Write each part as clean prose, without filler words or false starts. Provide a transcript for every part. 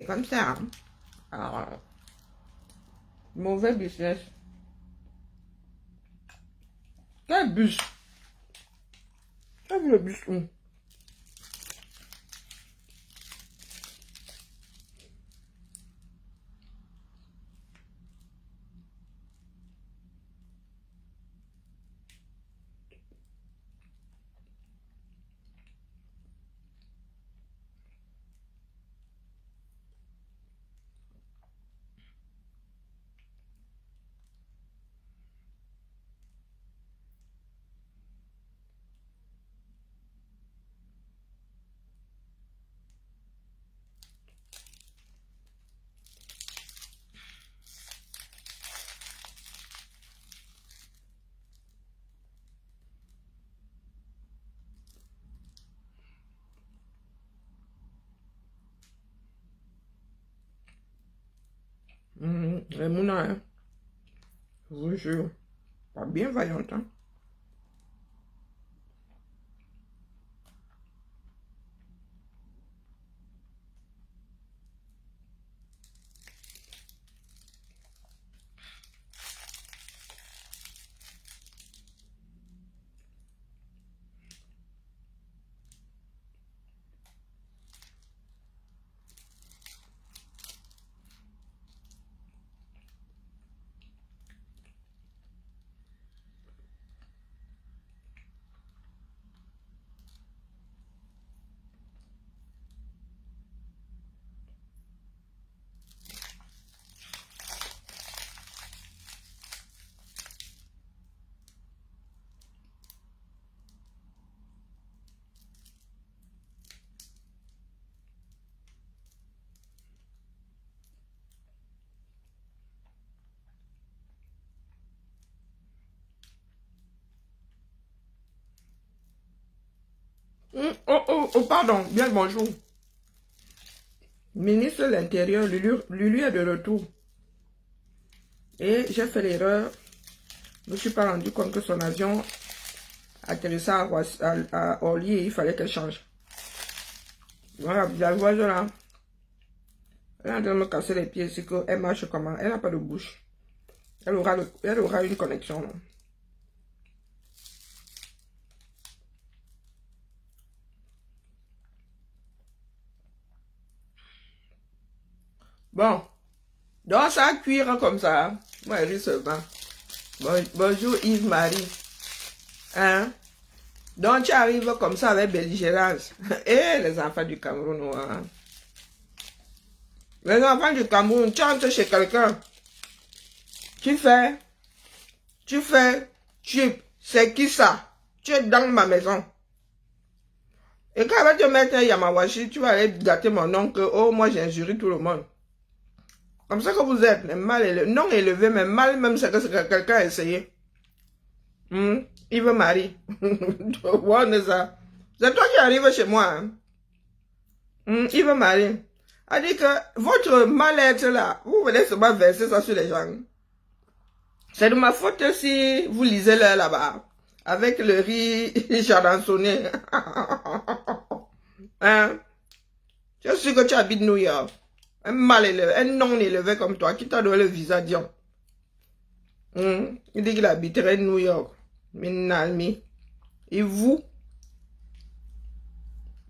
Comme ça. Hein. Alors, mauvais business. Quel bus? Quel vu le bus où? Les mouna, hein. Je vous jure. Pas bien vaillante, hein. Oh, pardon. Bien le bonjour. Ministre de l'Intérieur, Lulu est de retour. Et j'ai fait l'erreur. Je ne me suis pas rendu compte que son avion atterrissait à Orly et il fallait qu'elle change. Voilà, la voiture là. Elle est en train de me casser les pieds. C'est qu'elle marche comment? Elle n'a pas de bouche. Elle aura une connexion. Là. Bon. Donc ça cuire comme ça. Moi, je seulement. Bonjour Yves-Marie. Hein? Donc tu arrives comme ça avec belligérance. Et les enfants du Cameroun. Hein? Les enfants du Cameroun, tu entres chez quelqu'un. Tu fais. C'est qui ça? Tu es dans ma maison. Et quand elle va te mettre un Yamawashi, tu vas aller gâter mon nom que, oh, moi j'ai injurié tout le monde. Comme ça que vous êtes, mal élevé, non élevé, mais mal même c'est que quelqu'un a essayé. Il veut marier. Ça. C'est toi qui arrives chez moi. Hein? Il veut marier. A dit que votre mal-être là, vous venez seulement verser ça sur les gens. C'est de ma faute si vous lisez là-bas. Avec le riz charansonné. Hein? Je suis sûr que tu habites New York. Un mal élevé, un non élevé comme toi, qui t'a donné le visa, Dion. Il dit qu'il habiterait New York. Minalmi. Et vous?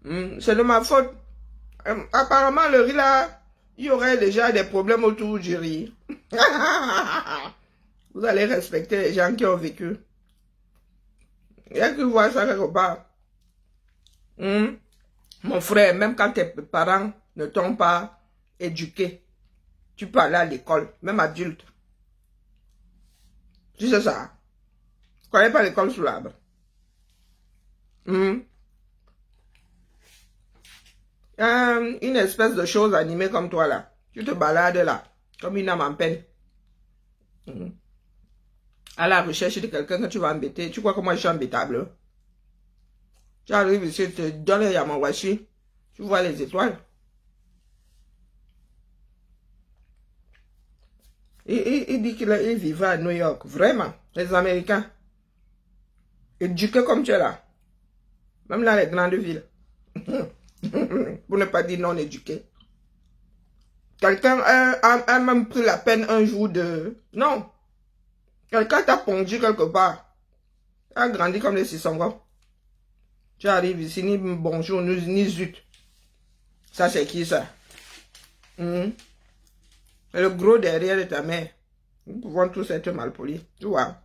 C'est de ma faute. Apparemment, le riz là, il y aurait déjà des problèmes autour du riz. Vous allez respecter les gens qui ont vécu. Il y a que voir ça quelque part. Mon frère, même quand tes parents ne t'ont pas éduqué, tu peux aller à l'école, même adulte. Tu sais ça? Tu connais pas l'école sous l'arbre. Une espèce de chose animée comme toi là. Tu te balades là, comme une âme en peine. À la recherche de quelqu'un que tu vas embêter. Tu crois que moi je suis embêtable? Tu arrives ici, tu te donnes un Yamawashi. Tu vois les étoiles. Il dit qu'il vivait à New York. Vraiment. Les Américains. Éduqués comme tu es là. Même dans les grandes villes. Pour ne pas dire non éduqués. Quelqu'un a même pris la peine un jour de... Non. Quelqu'un t'a pondu quelque part. Tu as grandi comme les Sissongo. Tu arrives ici, ni bonjour, ni zut. Ça, c'est qui ça? C'est le gros derrière de ta mère. Nous pouvons tous être malpolis. Tu vois?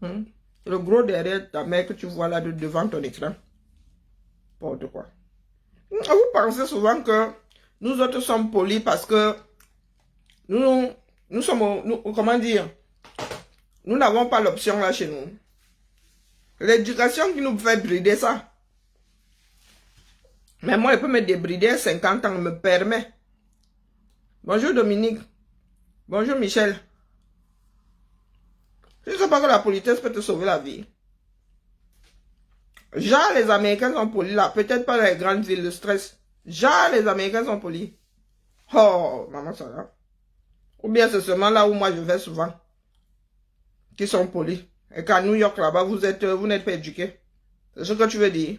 C'est le gros derrière de ta mère que tu vois là devant ton écran. N'importe quoi. Vous pensez souvent que nous autres sommes polis parce que nous sommes, comment dire, nous n'avons pas l'option là chez nous. L'éducation qui nous fait brider ça. Mais moi, je peux me débrider à 50 ans, me permet. Bonjour Dominique. Bonjour Michel. Je ne sais pas que la politesse peut te sauver la vie. Genre, les Américains sont polis là. Peut-être pas dans les grandes villes, le stress. Genre, les Américains sont polis. Oh, maman, ça va. Ou bien c'est seulement là où moi je vais souvent. Qui sont polis. Et qu'à New York, là-bas, vous n'êtes pas éduqués. C'est ce que tu veux dire.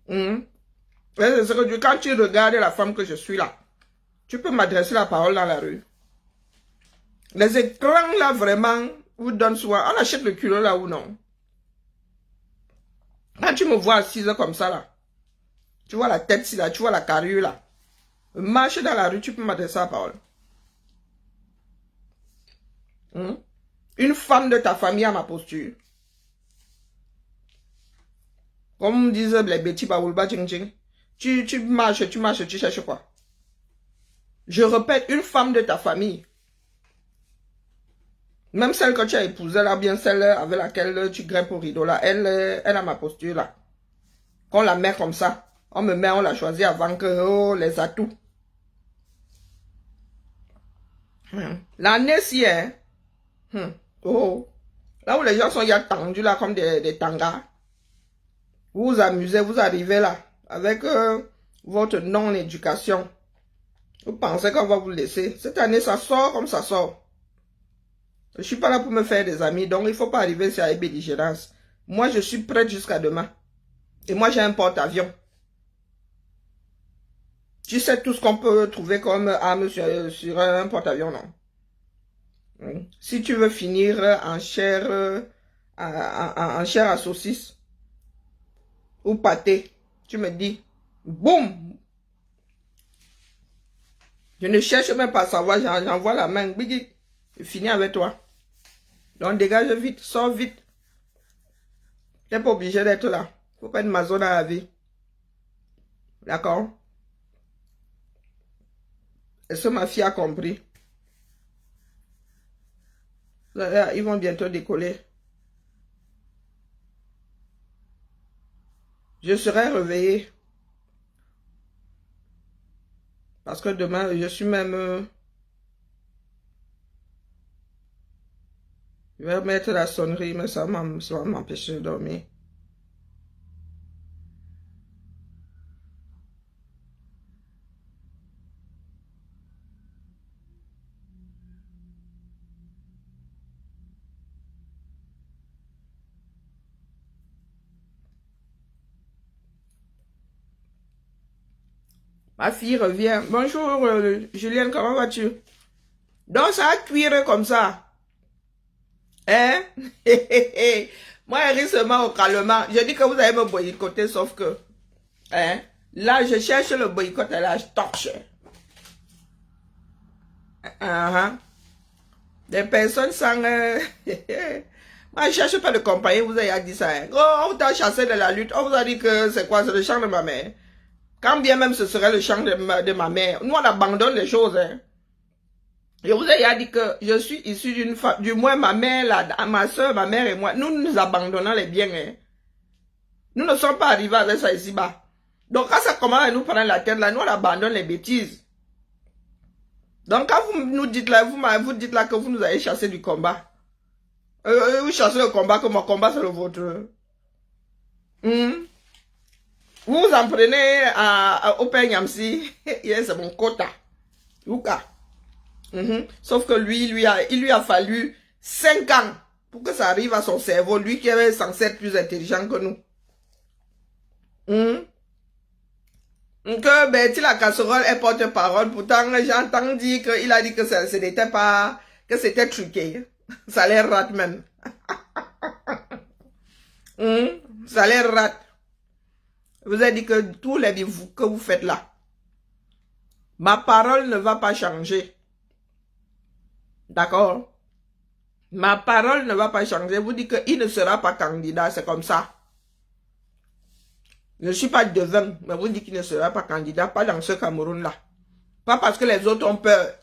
C'est ce que quand tu regardes la femme que je suis là, tu peux m'adresser la parole dans la rue. Les écrans là, vraiment, vous donnent souvent. On achète le culot là ou non. Quand tu me vois assise comme ça là, tu vois la tête ici là, tu vois la carrure là. Marche dans la rue, tu peux m'adresser la parole. Une femme de ta famille à ma posture. Comme disent les bêtis baoulba ching ching. Tu marches, tu cherches quoi? Je répète, une femme de ta famille. Même celle que tu as épousée là, bien celle avec laquelle tu grimpes au rideau là, elle a ma posture là. Qu'on la met comme ça. On la choisit avant que, oh, les atouts. L'année ci, hein. Oh. Là où les gens sont tendus là comme des tangas. Vous vous amusez, vous arrivez là. Avec votre non-éducation. Vous pensez qu'on va vous laisser. Cette année, ça sort comme ça sort. Je suis pas là pour me faire des amis. Donc, il faut pas arriver ici avec belligérance. Moi, je suis prête jusqu'à demain. Et moi, j'ai un porte-avions. Tu sais tout ce qu'on peut trouver comme arme sur un porte-avions, non? Si tu veux finir en chair, en chair à saucisse ou pâté, tu me dis, boum! Je ne cherche même pas à savoir, j'envoie la main, bigi, je finis avec toi. Donc dégage vite, sors vite. Tu n'es pas obligé d'être là. Faut pas être maso dans la vie. D'accord? Est-ce que ma fille a compris? Là, ils vont bientôt décoller. Je serai réveillée. Parce que demain, je suis même... je vais mettre la sonnerie, mais ça va m'empêcher de dormir. Ma fille revient. Bonjour, Julienne, comment vas-tu? Donc, ça a cuire comme ça. Hein? Moi, elle rit seulement au calmement. Je dis que vous allez me boycotter, sauf que... Hein? Là, je cherche le boycott et là, je torche. Des personnes sans... Moi, je cherche pas de compagnie, vous avez dit ça. Hein? Oh, on t'a chassé de la lutte. On vous a dit que c'est quoi? C'est le chant de ma mère. Quand bien même ce serait le chant de ma mère. Nous, on abandonne les choses. Hein? Je vous ai dit que je suis issu d'une femme, du moins ma mère, ma soeur, ma mère et moi, nous abandonnons les biens. Hein. Nous ne sommes pas arrivés avec ça ici-bas. Donc quand ça commence à nous prendre la tête, là, nous on abandonne les bêtises. Donc quand vous nous dites là, vous dites là que vous nous avez chassé du combat. Vous chassez le combat, que mon combat c'est le vôtre. Vous vous en prenez au Père Nyamsi, c'est mon quota. Yuka. Sauf que il lui a fallu 5 ans pour que ça arrive à son cerveau, lui qui est censé être plus intelligent que nous. Que Betty la casserole est porte-parole. Pourtant, j'entends dire qu'il a dit que ce n'était pas, que c'était truqué. Ça les rate même. Ça les rate. Je vous ai dit que tous les bivous que vous faites là, ma parole ne va pas changer. D'accord? Ma parole ne va pas changer. Je vous dis qu'il ne sera pas candidat, c'est comme ça. Je ne suis pas devin, mais vous dites qu'il ne sera pas candidat, pas dans ce Cameroun-là. Pas parce que les autres ont peur.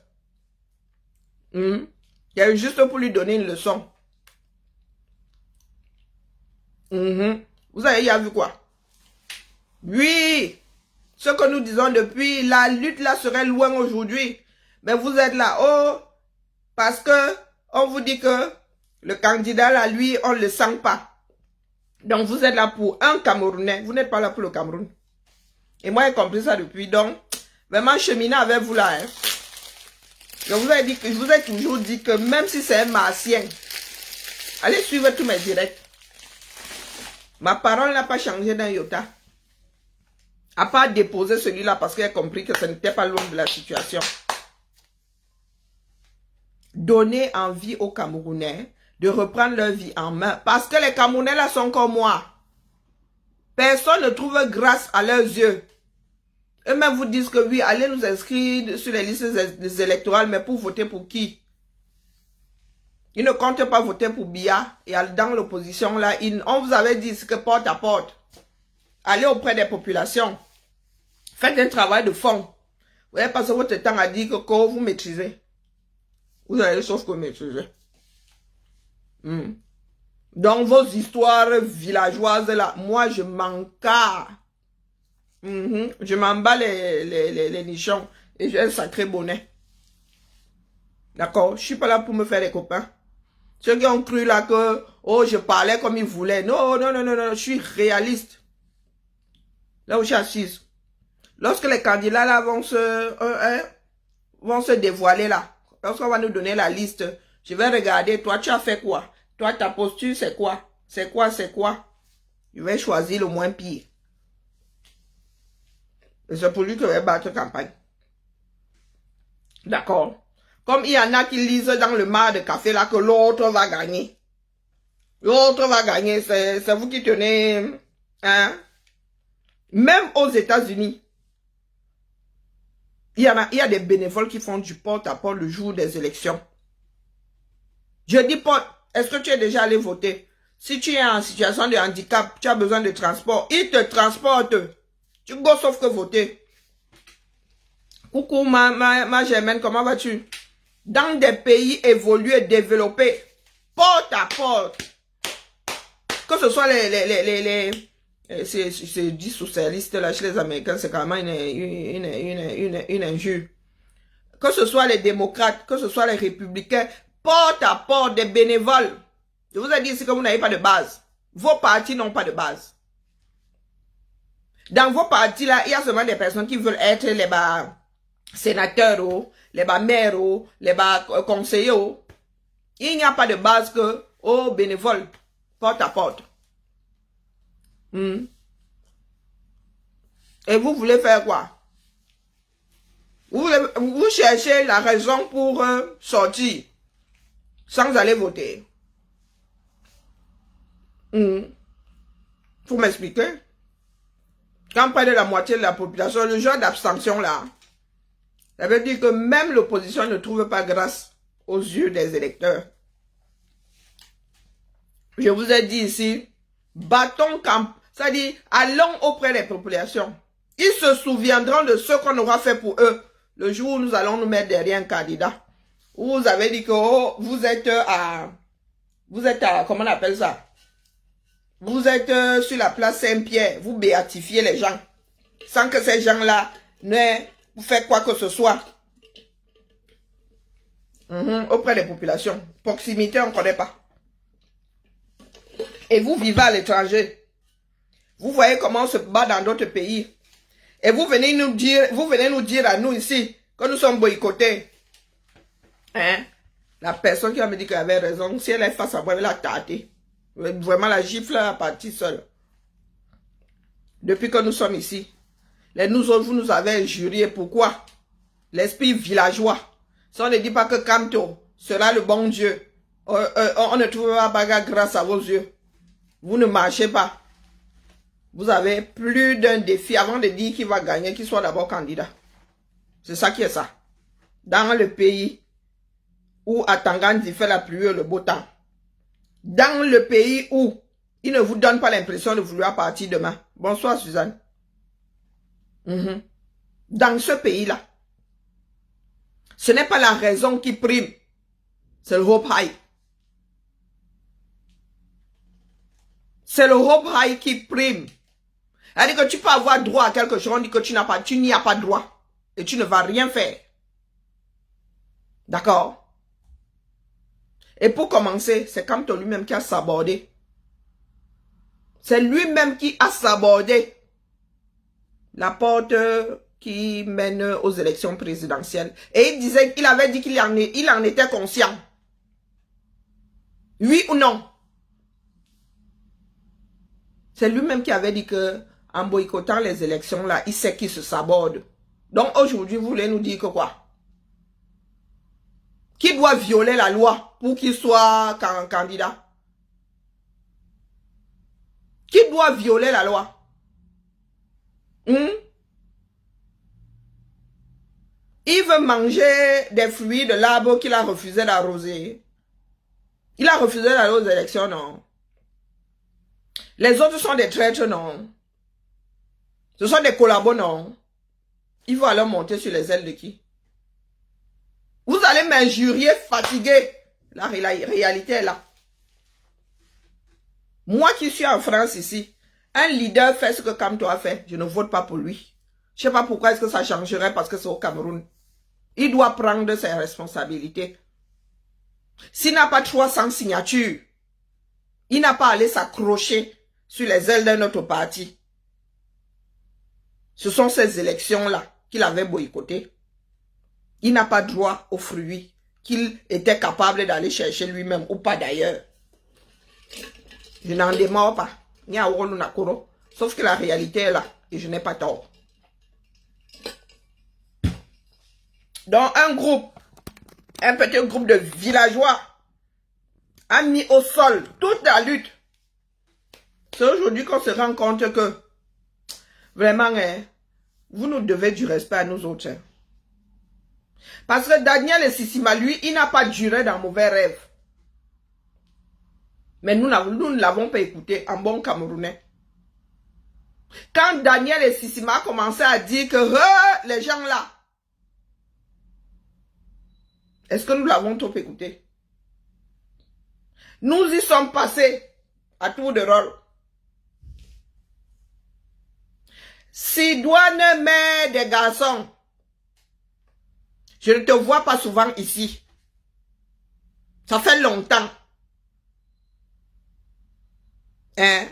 Il y a eu juste pour lui donner une leçon. Vous avez déjà vu quoi? Oui, ce que nous disons depuis, la lutte là serait loin aujourd'hui. Mais vous êtes là, oh, parce que on vous dit que le candidat là, lui, on ne le sent pas. Donc vous êtes là pour un Camerounais, vous n'êtes pas là pour le Cameroun. Et moi j'ai compris ça depuis, donc vraiment cheminer avec vous là. Je vous ai toujours dit que même si c'est un martien, allez suivre tous mes directs. Ma parole n'a pas changé d'un iota. À part déposer celui-là parce qu'il a compris que ce n'était pas l'homme de la situation. Donner envie aux Camerounais de reprendre leur vie en main. Parce que les Camerounais là sont comme moi. Personne ne trouve grâce à leurs yeux. Eux-mêmes vous disent que oui, allez nous inscrire sur les listes électorales, mais pour voter pour qui? Ils ne comptent pas voter pour Biya. Et dans l'opposition là, on vous avait dit que porte à porte. Allez auprès des populations. Faites un travail de fond. Vous avez passé votre temps à dire que vous maîtrisez. Vous avez sauf que vous maîtrisez. Dans vos histoires villageoises là, moi je m'en carre. Je m'en bats les nichons et j'ai un sacré bonnet. D'accord? Je suis pas là pour me faire des copains. Ceux qui ont cru là que, oh, je parlais comme ils voulaient. Non, non, non, non, non, je suis réaliste. Là où je suis assise. Lorsque les candidats là vont se dévoiler là, lorsqu'on va nous donner la liste, je vais regarder, toi tu as fait quoi? Toi ta posture c'est quoi? C'est quoi? C'est quoi? Je vais choisir le moins pire. Et c'est pour lui que je vais battre campagne. D'accord? Comme il y en a qui lisent dans le mar de café là que l'autre va gagner. L'autre va gagner, c'est vous qui tenez, hein? Même aux États-Unis, il y a des bénévoles qui font du porte-à-porte le jour des élections. Je dis porte, est-ce que tu es déjà allé voter? Si tu es en situation de handicap, tu as besoin de transport, ils te transportent. Tu go sauf que voter. Coucou ma Germaine, comment vas-tu? Dans des pays évolués, développés, porte à porte. Que ce soit c'est dit socialiste là chez les Américains, c'est quand même une injure. Que ce soit les démocrates, que ce soit les républicains, porte à porte des bénévoles. Je vous ai dit ici que vous n'avez pas de base. Vos partis n'ont pas de base. Dans vos partis là, il y a seulement des personnes qui veulent être les sénateurs, les maires, les conseillers. Il n'y a pas de base que aux bénévoles, porte à porte. Et vous voulez faire quoi? Vous cherchez la raison pour sortir sans aller voter. Faut m'expliquer. Quand près de la moitié de la population, le genre d'abstention là, ça veut dire que même l'opposition ne trouve pas grâce aux yeux des électeurs. Je vous ai dit ici, battons camp, c'est-à-dire allons auprès des populations. Ils se souviendront de ce qu'on aura fait pour eux le jour où nous allons nous mettre derrière un candidat. Où vous avez dit que oh, vous êtes à, comment on appelle ça? Vous êtes sur la place Saint-Pierre, vous béatifiez les gens, sans que ces gens-là ne vous fassent quoi que ce soit. Auprès des populations. Proximité, on ne connaît pas. Et vous vivez à l'étranger. Vous voyez comment on se bat dans d'autres pays. Et vous venez nous dire à nous ici que nous sommes boycottés. Hein? La personne qui va me dire qu'elle avait raison, si elle est face à moi, elle va la tâter. Vraiment, la gifle à partir seule. Depuis que nous sommes ici. nous autres, vous nous avez injuriés. Pourquoi? L'esprit villageois. Si on ne dit pas que Kamto sera le bon Dieu, on ne trouvera pas grâce à vos yeux. Vous ne marchez pas. Vous avez plus d'un défi avant de dire qui va gagner, qu'il soit d'abord candidat. C'est ça qui est ça. Dans le pays où à Tangandi fait la pluie et le beau temps. Dans le pays où il ne vous donne pas l'impression de vouloir partir demain. Bonsoir Suzanne. Dans ce pays-là, ce n'est pas la raison qui prime. C'est le hope high. C'est le hope high qui prime. C'est-à-dire que tu peux avoir droit à quelque chose, on dit que tu n'y as pas droit. Et tu ne vas rien faire. D'accord? Et pour commencer, c'est Kamto lui-même qui a sabordé. C'est lui-même qui a sabordé la porte qui mène aux élections présidentielles. Et il avait dit qu'il en était conscient. Oui ou non? C'est lui-même qui avait dit que en boycottant les élections là, il sait qu'il se saborde. Donc aujourd'hui, vous voulez nous dire que quoi? Qui doit violer la loi pour qu'il soit candidat? Qui doit violer la loi? Il veut manger des fruits de l'arbre qu'il a refusé d'arroser. Il a refusé d'aller aux élections, non? Les autres sont des traîtres, non? Ce sont des collabos, non? Il va alors monter sur les ailes de qui? Vous allez m'injurier, fatiguer. La réalité est là. Moi qui suis en France ici, un leader fait ce que Kamto a fait. Je ne vote pas pour lui. Je ne sais pas pourquoi est-ce que ça changerait parce que c'est au Cameroun. Il doit prendre ses responsabilités. S'il n'a pas 300 signatures, il n'a pas allé s'accrocher sur les ailes d'un autre parti. Ce sont ces élections-là qu'il avait boycottées. Il n'a pas droit aux fruits qu'il était capable d'aller chercher lui-même ou pas d'ailleurs. Je n'en démords pas. Sauf que la réalité est là et je n'ai pas tort. Donc un petit groupe de villageois a mis au sol toute la lutte. C'est aujourd'hui qu'on se rend compte que vraiment, vous nous devez du respect à nous autres. Parce que Daniel Sissima, lui, il n'a pas duré dans mauvais rêve. Mais nous ne l'avons pas écouté en bon Camerounais. Quand Daniel Sissima a commencé à dire que les gens là, est-ce que nous l'avons trop écouté? Nous y sommes passés à tour de rôle. Sidoine mère des garçons, je ne te vois pas souvent ici. Ça fait longtemps. Hein?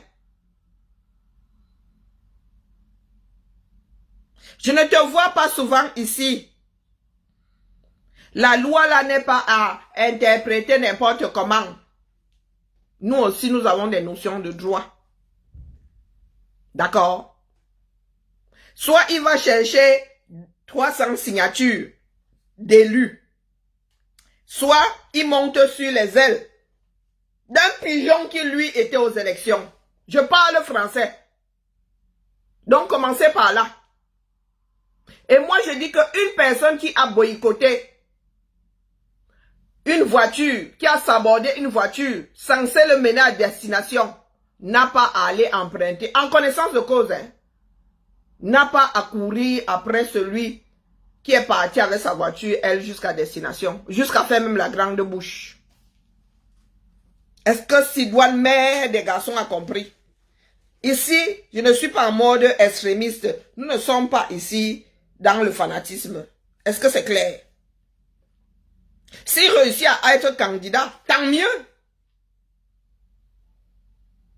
Je ne te vois pas souvent ici. La loi là n'est pas à interpréter n'importe comment. Nous aussi, nous avons des notions de droit. D'accord? Soit il va chercher 300 signatures d'élus. Soit il monte sur les ailes d'un pigeon qui lui était aux élections. Je parle français. Donc commencez par là. Et moi je dis qu'une personne qui a boycotté une voiture, qui a sabordé une voiture censée le mener à destination, n'a pas à aller emprunter, en connaissance de cause, hein, n'a pas à courir après celui qui est parti avec sa voiture, elle, jusqu'à destination, jusqu'à faire même la grande bouche. Est-ce que Sidoine, mère des garçons, a compris? Ici, je ne suis pas en mode extrémiste. Nous ne sommes pas ici dans le fanatisme. Est-ce que c'est clair? S'il réussit à être candidat, tant mieux.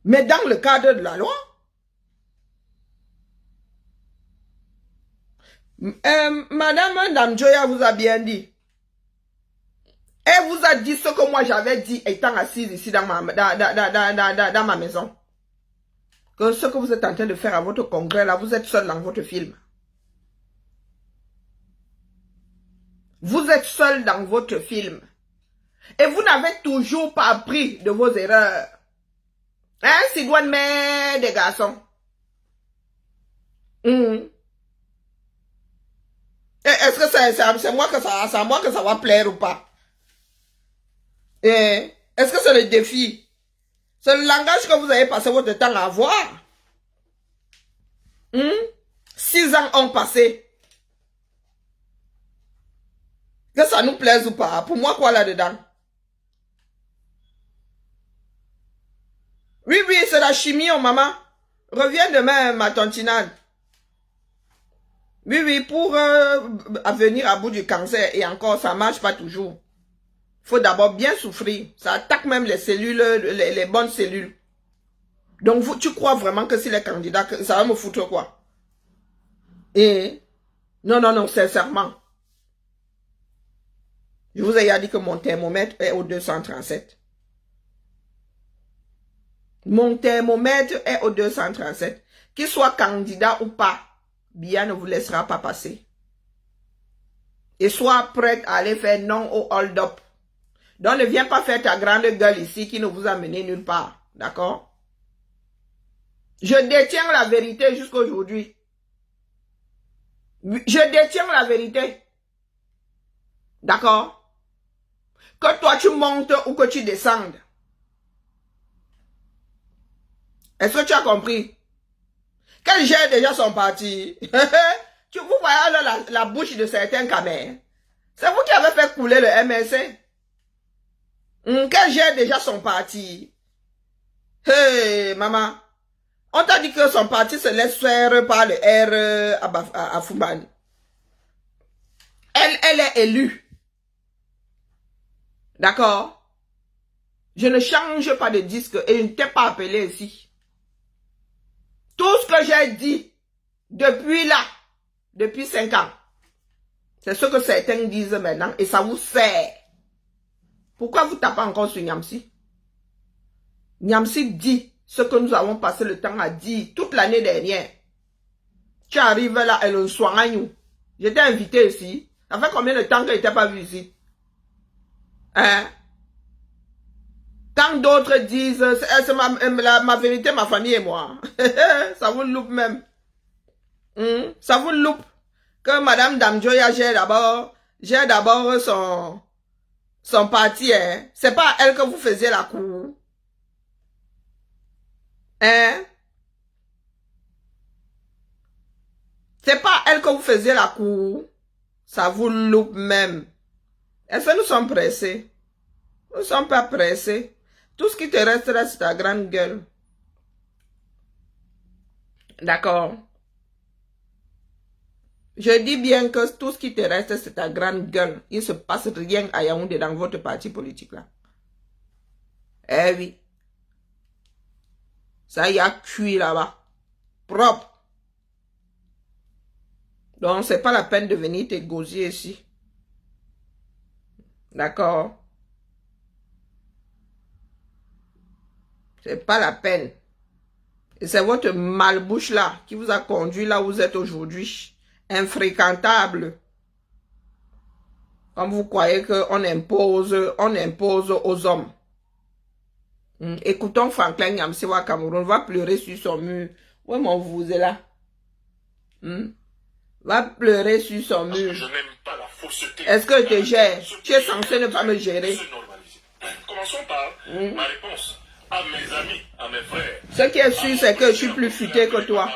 Mais dans le cadre de la loi, Madame Namjoya vous a bien dit. Elle vous a dit ce que moi j'avais dit étant assise ici dans ma maison. Que ce que vous êtes en train de faire à votre congrès, là, vous êtes seul dans votre film. Vous êtes seul dans votre film. Et vous n'avez toujours pas appris de vos erreurs. Hein, Sidoine, mais des garçons. Est-ce que c'est à moi que ça va plaire ou pas? Est-ce que c'est le défi? C'est le langage que vous avez passé votre temps à avoir. 6 ans ont passé. Que ça nous plaise ou pas? Pour moi, quoi là-dedans? Oui, c'est la chimie, oh maman. Reviens demain, ma tantinade. Oui, pour venir à bout du cancer. Et encore, ça marche pas toujours. Faut d'abord bien souffrir. Ça attaque même les cellules, les bonnes cellules. Donc, tu crois vraiment que si les candidats, ça va me foutre quoi? Non, sincèrement. Je vous ai déjà dit que mon thermomètre est au 237. Mon thermomètre est au 237. Qu'il soit candidat ou pas, Biya ne vous laissera pas passer. Et sois prête à aller faire non au hold-up. Donc ne viens pas faire ta grande gueule ici qui ne vous a mené nulle part. D'accord? Je détiens la vérité jusqu'à aujourd'hui. Je détiens la vérité. D'accord? Que toi tu montes ou que tu descendes. Est-ce que tu as compris? Qu'elle gère déjà son parti. Vous voyez alors la bouche de certains camères. C'est vous qui avez fait couler le MSC. Qu'elle gère déjà son parti. Hey, maman. On t'a dit que son parti se laisse faire par le R à Foumbani. Elle est élue. D'accord? Je ne change pas de disque et je ne t'ai pas appelé ici. Tout ce que j'ai dit depuis 5 ans, c'est ce que certains disent maintenant et ça vous sert. Pourquoi vous tapez encore sur Niamsi? Niamsi dit ce que nous avons passé le temps à dire toute l'année dernière. Tu arrives là, elle nous soigne nous. J'étais invité ici. Ça fait combien de temps qu'elle n'était pas vue ici? Hein? Quand d'autres disent, c'est ma vérité, ma famille et moi. Ça vous loupe même. Ça vous loupe. Que Madame Damjoya gère d'abord son parti. Hein? C'est pas à elle que vous faisiez la cour. Hein? C'est pas à elle que vous faisiez la cour. Ça vous loupe même. Est-ce que nous sommes pressés? Nous ne sommes pas pressés. Tout ce qui te restera, c'est ta grande gueule. D'accord? Je dis bien que tout ce qui te reste, c'est ta grande gueule. Il ne se passe rien à Yaoundé dans votre parti politique là. Eh oui. Ça y a cuit là-bas. Propre. Donc, c'est pas la peine de venir te gosier ici. D'accord? C'est pas la peine. Et c'est votre malbouche là qui vous a conduit là où vous êtes aujourd'hui. Infréquentable. Comme vous croyez qu'on impose aux hommes. Écoutons Franklin Nyamsewa Cameroun va pleurer sur son mur. Ouais, mon vous est là. Va pleurer sur son mur. Je n'aime pas la fausseté. Est-ce que je te gère? Tu es censé ne pas me gérer. Commençons par ma réponse à mes amis, à mes frères. Ce qui est sûr, c'est que je suis plus futé que toi.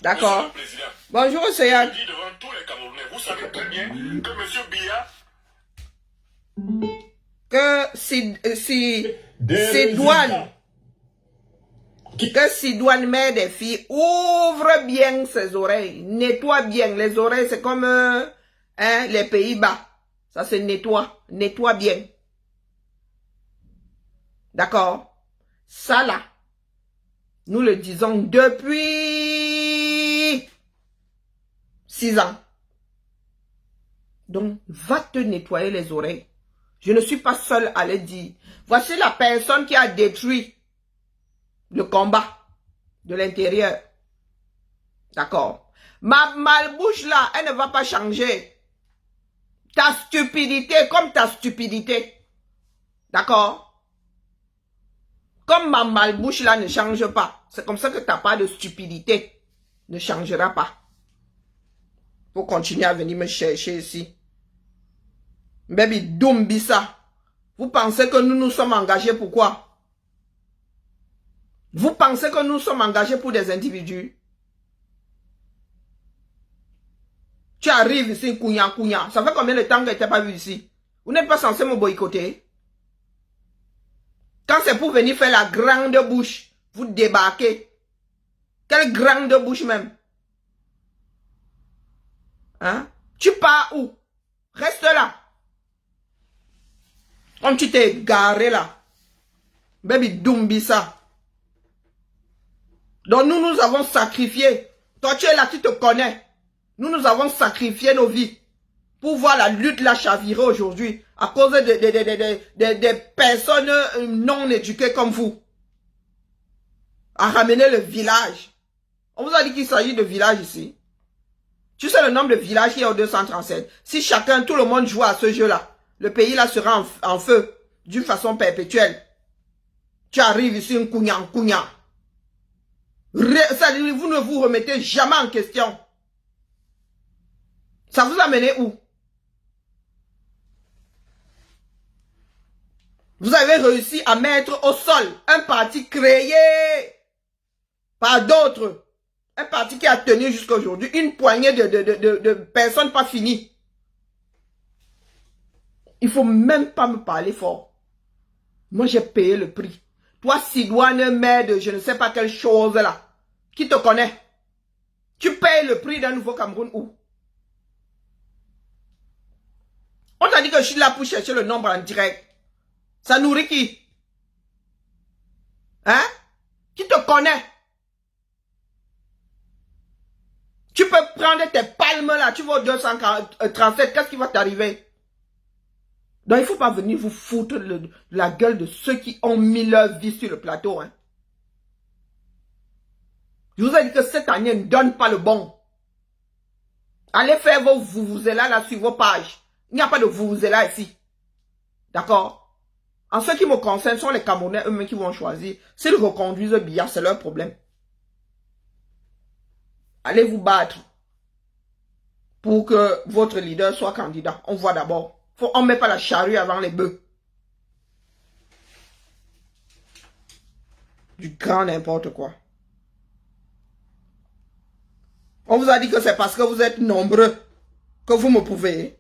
D'accord? Bonjour, Seyad. Je dis devant tous les Camerounais, vous savez très bien que M. Biya... Que Sidoine met des filles, ouvre bien ses oreilles, nettoie bien. Les oreilles, c'est comme les Pays-Bas. Ça se nettoie bien. D'accord? Ça là, nous le disons depuis 6 ans. Donc, va te nettoyer les oreilles. Je ne suis pas seule à le dire. Voici la personne qui a détruit le combat de l'intérieur. D'accord? Ma malbouche là, elle ne va pas changer. Ta stupidité comme ta stupidité. D'accord? Comme ma malbouche là ne change pas. C'est comme ça que ta part de stupidité ne changera pas. Faut continuer à venir me chercher ici. Baby Doumbissa. Vous pensez que nous nous sommes engagés pour quoi? Vous pensez que nous sommes engagés pour des individus? Tu arrives ici, Kounya. Ça fait combien de temps que tu n'es pas vu ici? Vous n'êtes pas censé me boycotter? Quand c'est pour venir faire la grande bouche, vous débarquez. Quelle grande bouche même? Hein? Tu pars où? Reste là. Comme tu t'es garé là. Baby Doumbissa. Donc nous avons sacrifié. Toi tu es là, tu te connais. Nous avons sacrifié nos vies pour voir la lutte la chavirer aujourd'hui à cause des personnes non éduquées comme vous. À ramener le village. On vous a dit qu'il s'agit de village ici. Tu sais le nombre de villages qu'il y a au 237. Si chacun, tout le monde joue à ce jeu-là, le pays là sera en feu d'une façon perpétuelle. Tu arrives ici, un Kounya. Vous ne vous remettez jamais en question. Ça vous a mené où? Vous avez réussi à mettre au sol un parti créé par d'autres. Un parti qui a tenu jusqu'à aujourd'hui. Une poignée de personnes pas finies. Il ne faut même pas me parler fort. Moi, j'ai payé le prix. Toi, Sidoine, mère de je ne sais pas quelle chose là. Qui te connaît? Tu payes le prix d'un nouveau Cameroun où? On t'a dit que je suis là pour chercher le nombre en direct. Ça nourrit qui? Hein? Qui te connaît? Tu peux prendre tes palmes là, tu vas au 237, qu'est-ce qui va t'arriver? Donc il ne faut pas venir vous foutre la gueule de ceux qui ont mis leur vie sur le plateau. Hein. Je vous ai dit que cette année ne donne pas le bon. Allez faire vos vous-vous-là là sur vos pages. Il n'y a pas de vous-vous-là ici. D'accord? En ce qui me concerne, ce sont les Camerounais eux-mêmes qui vont choisir. S'ils reconduisent Biya, c'est leur problème. Allez vous battre pour que votre leader soit candidat. On voit d'abord. On ne met pas la charrue avant les bœufs. Du grand n'importe quoi. On vous a dit que c'est parce que vous êtes nombreux que vous me pouvez.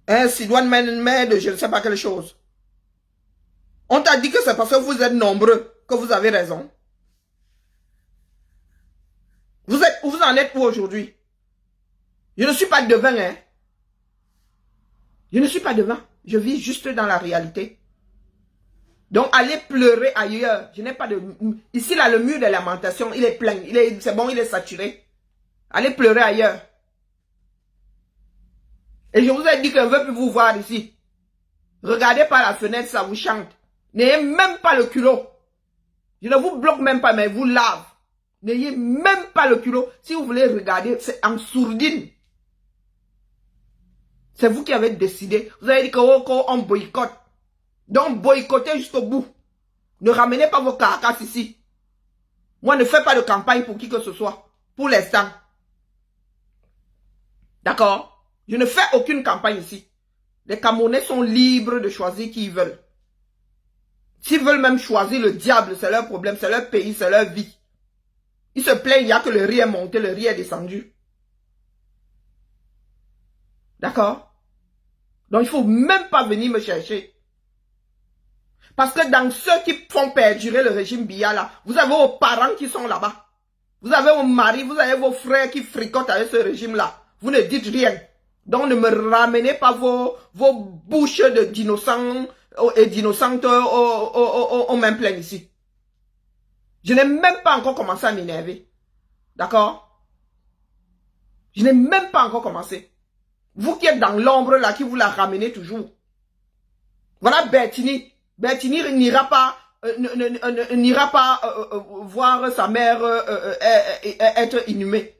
Hein, Sidoine mène de je ne sais pas quelle chose. On t'a dit que c'est parce que vous êtes nombreux que vous avez raison. Vous en êtes où aujourd'hui? Je ne suis pas devin, hein. Je ne suis pas devin. Je vis juste dans la réalité. Donc, allez pleurer ailleurs. Je n'ai pas de... Ici, là, le mur de lamentation, il est plein. C'est bon, il est saturé. Allez pleurer ailleurs. Et je vous ai dit que je ne veux plus vous voir ici. Regardez par la fenêtre, ça vous chante. N'ayez même pas le culot. Je ne vous bloque même pas, mais vous lave. N'ayez même pas le culot. Si vous voulez regarder, c'est en sourdine. C'est vous qui avez décidé. Vous avez dit qu'on boycotte. Donc boycottez jusqu'au bout. Ne ramenez pas vos carcasses ici. Moi, ne fais pas de campagne pour qui que ce soit. Pour l'instant. D'accord? Je ne fais aucune campagne ici. Les Camerounais sont libres de choisir qui ils veulent. S'ils veulent même choisir le diable, c'est leur problème, c'est leur pays, c'est leur vie. Ils se plaignent, il n'y a que le riz est monté, le riz est descendu. D'accord? Donc il ne faut même pas venir me chercher. Parce que dans ceux qui font perdurer le régime Biya là, vous avez vos parents qui sont là-bas. Vous avez vos maris, vous avez vos frères qui fricotent avec ce régime là. Vous ne dites rien. Donc ne me ramenez pas vos bouches d'innocents et d'innocentes aux mains pleines ici. Je n'ai même pas encore commencé à m'énerver. D'accord? Je n'ai même pas encore commencé. Vous qui êtes dans l'ombre là, qui vous la ramenez toujours. Voilà Bertini. Bertini n'ira pas n'ira pas voir sa mère être inhumée.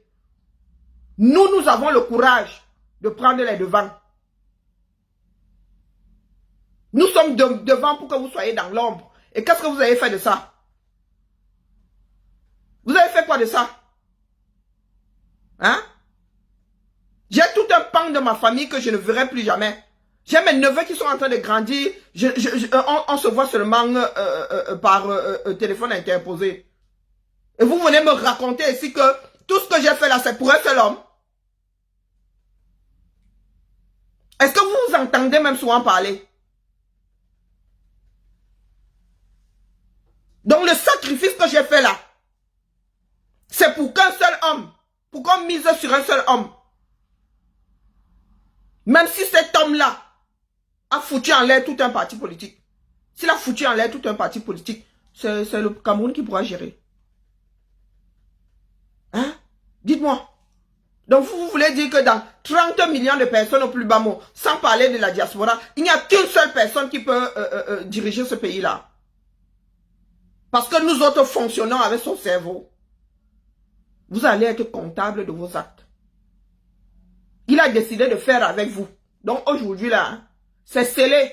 Nous avons le courage de prendre les devants. Nous sommes devant pour que vous soyez dans l'ombre. Et qu'est-ce que vous avez fait de ça? Vous avez fait quoi de ça? Hein? J'ai tout un pan de ma famille que je ne verrai plus jamais. J'ai mes neveux qui sont en train de grandir. On se voit seulement par téléphone interposé. Et vous venez me raconter ici que tout ce que j'ai fait là, c'est pour un seul homme. Est-ce que vous vous entendez même souvent parler? Donc le sacrifice que j'ai fait là, c'est pour qu'un seul homme. Pour qu'on mise sur un seul homme. Même si cet homme-là a foutu en l'air tout un parti politique. S'il a foutu en l'air tout un parti politique, c'est le Cameroun qui pourra gérer. Hein? Dites-moi. Donc vous voulez dire que dans 30 millions de personnes au plus bas mot, sans parler de la diaspora, il n'y a qu'une seule personne qui peut diriger ce pays-là. Parce que nous autres fonctionnons avec son cerveau. Vous allez être comptable de vos actes. Il a décidé de faire avec vous. Donc aujourd'hui là, c'est scellé.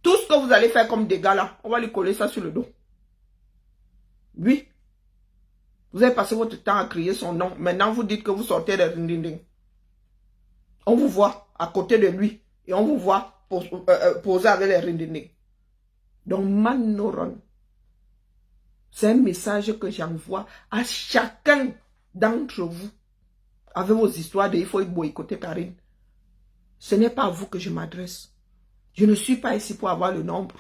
Tout ce que vous allez faire comme dégâts là, on va lui coller ça sur le dos. Oui. Vous avez passé votre temps à crier son nom. Maintenant vous dites que vous sortez de rindinding. On vous voit à côté de lui. Et on vous voit poser avec les rindinding. Donc Manoron, c'est un message que j'envoie à chacun d'entre vous. Avec vos histoires de il faut boycotter Karine. Ce n'est pas à vous que je m'adresse. Je ne suis pas ici pour avoir le nombre.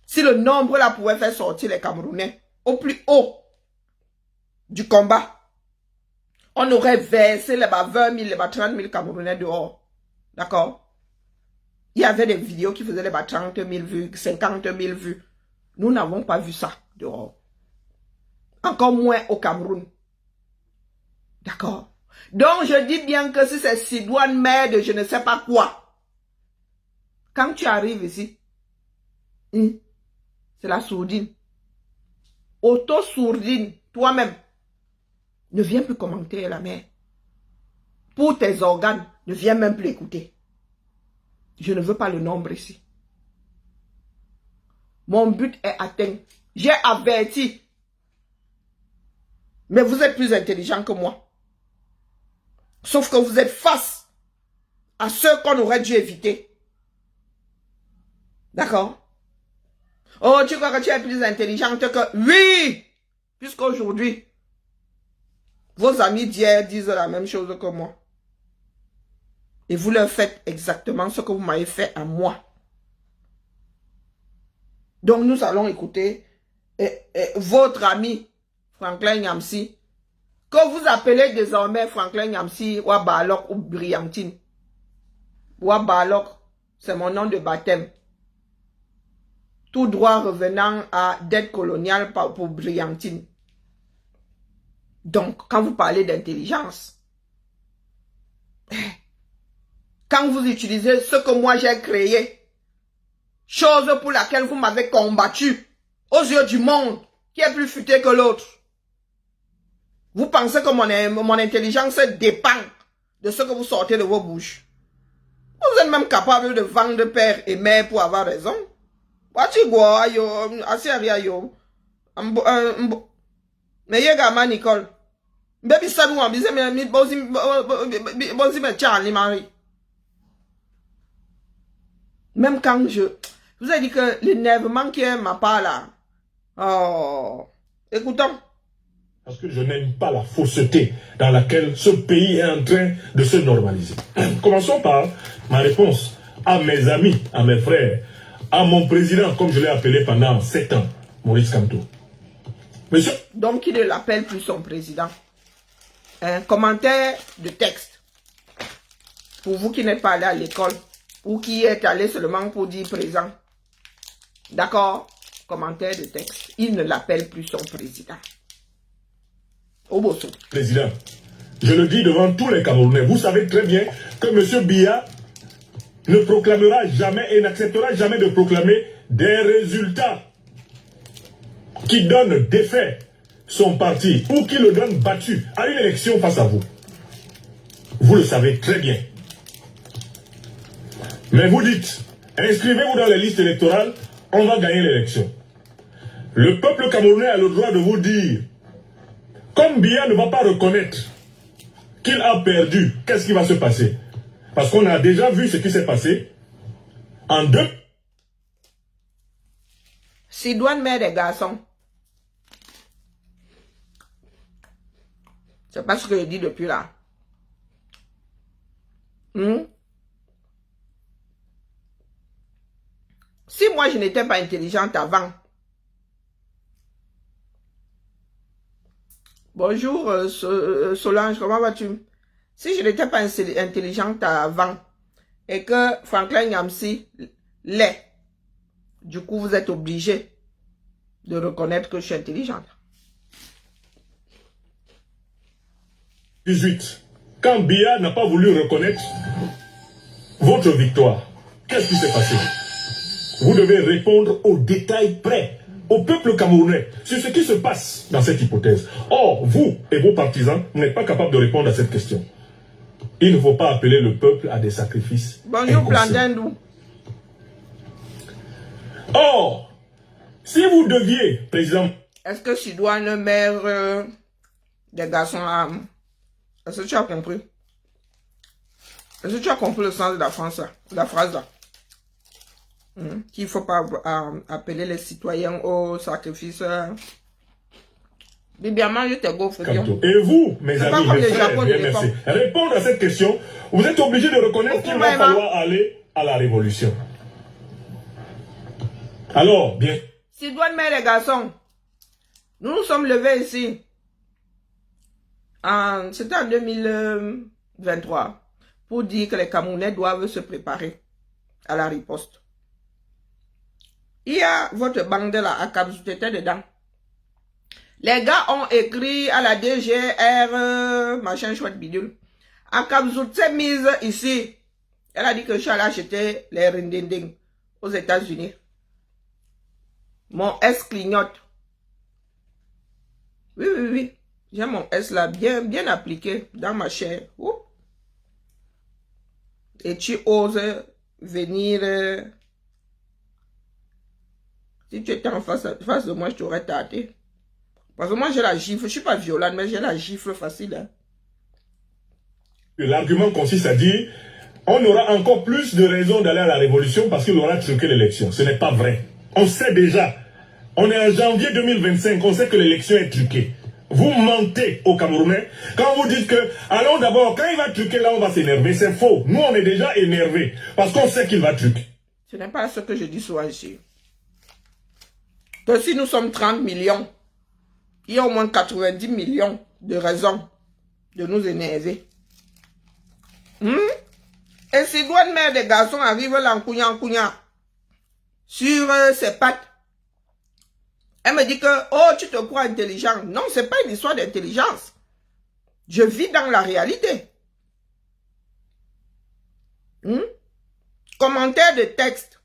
Si le nombre là pouvait faire sortir les Camerounais au plus haut du combat, on aurait versé les 20 000, les 30 000 Camerounais dehors. D'accord? Il y avait des vidéos qui faisaient les 30 000 vues, 50 000 vues. Nous n'avons pas vu ça dehors. Encore moins au Cameroun. D'accord? Donc, je dis bien que si c'est Sidoine, mère de je ne sais pas quoi, quand tu arrives ici, c'est la sourdine. Auto-sourdine, toi-même, ne viens plus commenter la mère. Pour tes organes, ne viens même plus écouter. Je ne veux pas le nombre ici. Mon but est atteint. J'ai averti. Mais vous êtes plus intelligent que moi. Sauf que vous êtes face à ceux qu'on aurait dû éviter. D'accord? Oh, tu crois que tu es plus intelligente que... Oui! Puisqu'aujourd'hui, vos amis d'hier disent la même chose que moi. Et vous leur faites exactement ce que vous m'avez fait à moi. Donc nous allons écouter votre ami Franklin Nyamsi, que vous appelez désormais Franklin Nyamsi ou Balok ou Briantine. Ou Balok, c'est mon nom de baptême. Tout droit revenant à dette coloniale pour Briantine. Donc, quand vous parlez d'intelligence, quand vous utilisez ce que moi j'ai créé, chose pour laquelle vous m'avez combattu aux yeux du monde, qui est plus futé que l'autre, vous pensez que mon intelligence dépend de ce que vous sortez de vos bouches. Vous êtes même capable de vendre père et mère pour avoir raison. Mais yega Nicole. Baby sabu wan bize me bozi me Charlie Marie. Même quand je vous ai dit que l'énervement qui est ma part là. Oh, écoutons. Parce que je n'aime pas la fausseté dans laquelle ce pays est en train de se normaliser. Commençons par ma réponse à mes amis, à mes frères, à mon président, comme je l'ai appelé pendant 7 ans, Maurice Kamto. Monsieur... Donc, il ne l'appelle plus son président. Un commentaire de texte. Pour vous qui n'êtes pas allé à l'école, ou qui êtes allé seulement pour dire présent. D'accord? Commentaire de texte. Il ne l'appelle plus son président. Oboso. Président, je le dis devant tous les Camerounais, vous savez très bien que M. Biya ne proclamera jamais et n'acceptera jamais de proclamer des résultats qui donnent défait son parti ou qui le donne battu à une élection face à vous. Vous le savez très bien. Mais vous dites, inscrivez-vous dans les listes électorales, on va gagner l'élection. Le peuple camerounais a le droit de vous dire, comme Biya ne va pas reconnaître qu'il a perdu, qu'est-ce qui va se passer? Parce qu'on a déjà vu ce qui s'est passé en deux. Sidoine mère des garçons. C'est pas ce que je dis depuis là. Si moi je n'étais pas intelligente avant. Bonjour Solange, comment vas-tu? Si je n'étais pas intelligente avant et que Franklin Nyamsi l'est, du coup vous êtes obligé de reconnaître que je suis intelligente. 18. Quand Biya n'a pas voulu reconnaître votre victoire, qu'est-ce qui s'est passé? Vous devez répondre aux détails près, au peuple camerounais, sur ce qui se passe dans cette hypothèse. Or, vous et vos partisans n'êtes pas capables de répondre à cette question. Il ne faut pas appeler le peuple à des sacrifices. Bonjour Plandendou. Or, si vous deviez, président... Est-ce que Sidoine mère des garçons à... Est-ce que tu as compris? Est-ce que tu as compris le sens de la phrase là? Qu'il ne faut pas appeler les citoyens au sacrifice. Bibiaman, je te gaufre. Et vous, mes amis, mes frères, bien merci. Répondre à cette question, vous êtes obligés de reconnaître qu'il va falloir aller à la révolution. Alors, bien. Sidoine mère les garçons, nous nous sommes levés ici. C'était en 2023 pour dire que les Camerounais doivent se préparer à la riposte. Il y a votre bande là, à Kabzout était dedans. Les gars ont écrit à la DGR, machin chouette bidule. À Kabzout s'est mise ici. Elle a dit que je suis allé acheter les rindinding aux États-Unis. Mon S clignote. Oui, oui, oui. J'ai mon S là bien appliqué dans ma chair. Ouh. Et tu oses venir. Si tu étais en face de moi, je t'aurais tâté. Parce que moi, j'ai la gifle. Je ne suis pas violente, mais j'ai la gifle facile. Hein. L'argument consiste à dire on aura encore plus de raisons d'aller à la révolution parce qu'il aura truqué l'élection. Ce n'est pas vrai. On sait déjà. On est en janvier 2025. On sait que l'élection est truquée. Vous mentez aux Camerounais quand vous dites que, allons d'abord, quand il va truquer, là, on va s'énerver. C'est faux. Nous, on est déjà énervés parce qu'on sait qu'il va truquer. Ce n'est pas ce que je dis souvent ici. Que si nous sommes 30 millions, il y a au moins 90 millions de raisons de nous énerver. Et si Douane mère des garçons arrive là en cougnant sur ses pattes, elle me dit que, oh, tu te crois intelligent. Non, c'est pas une histoire d'intelligence. Je vis dans la réalité. Commentaire de texte.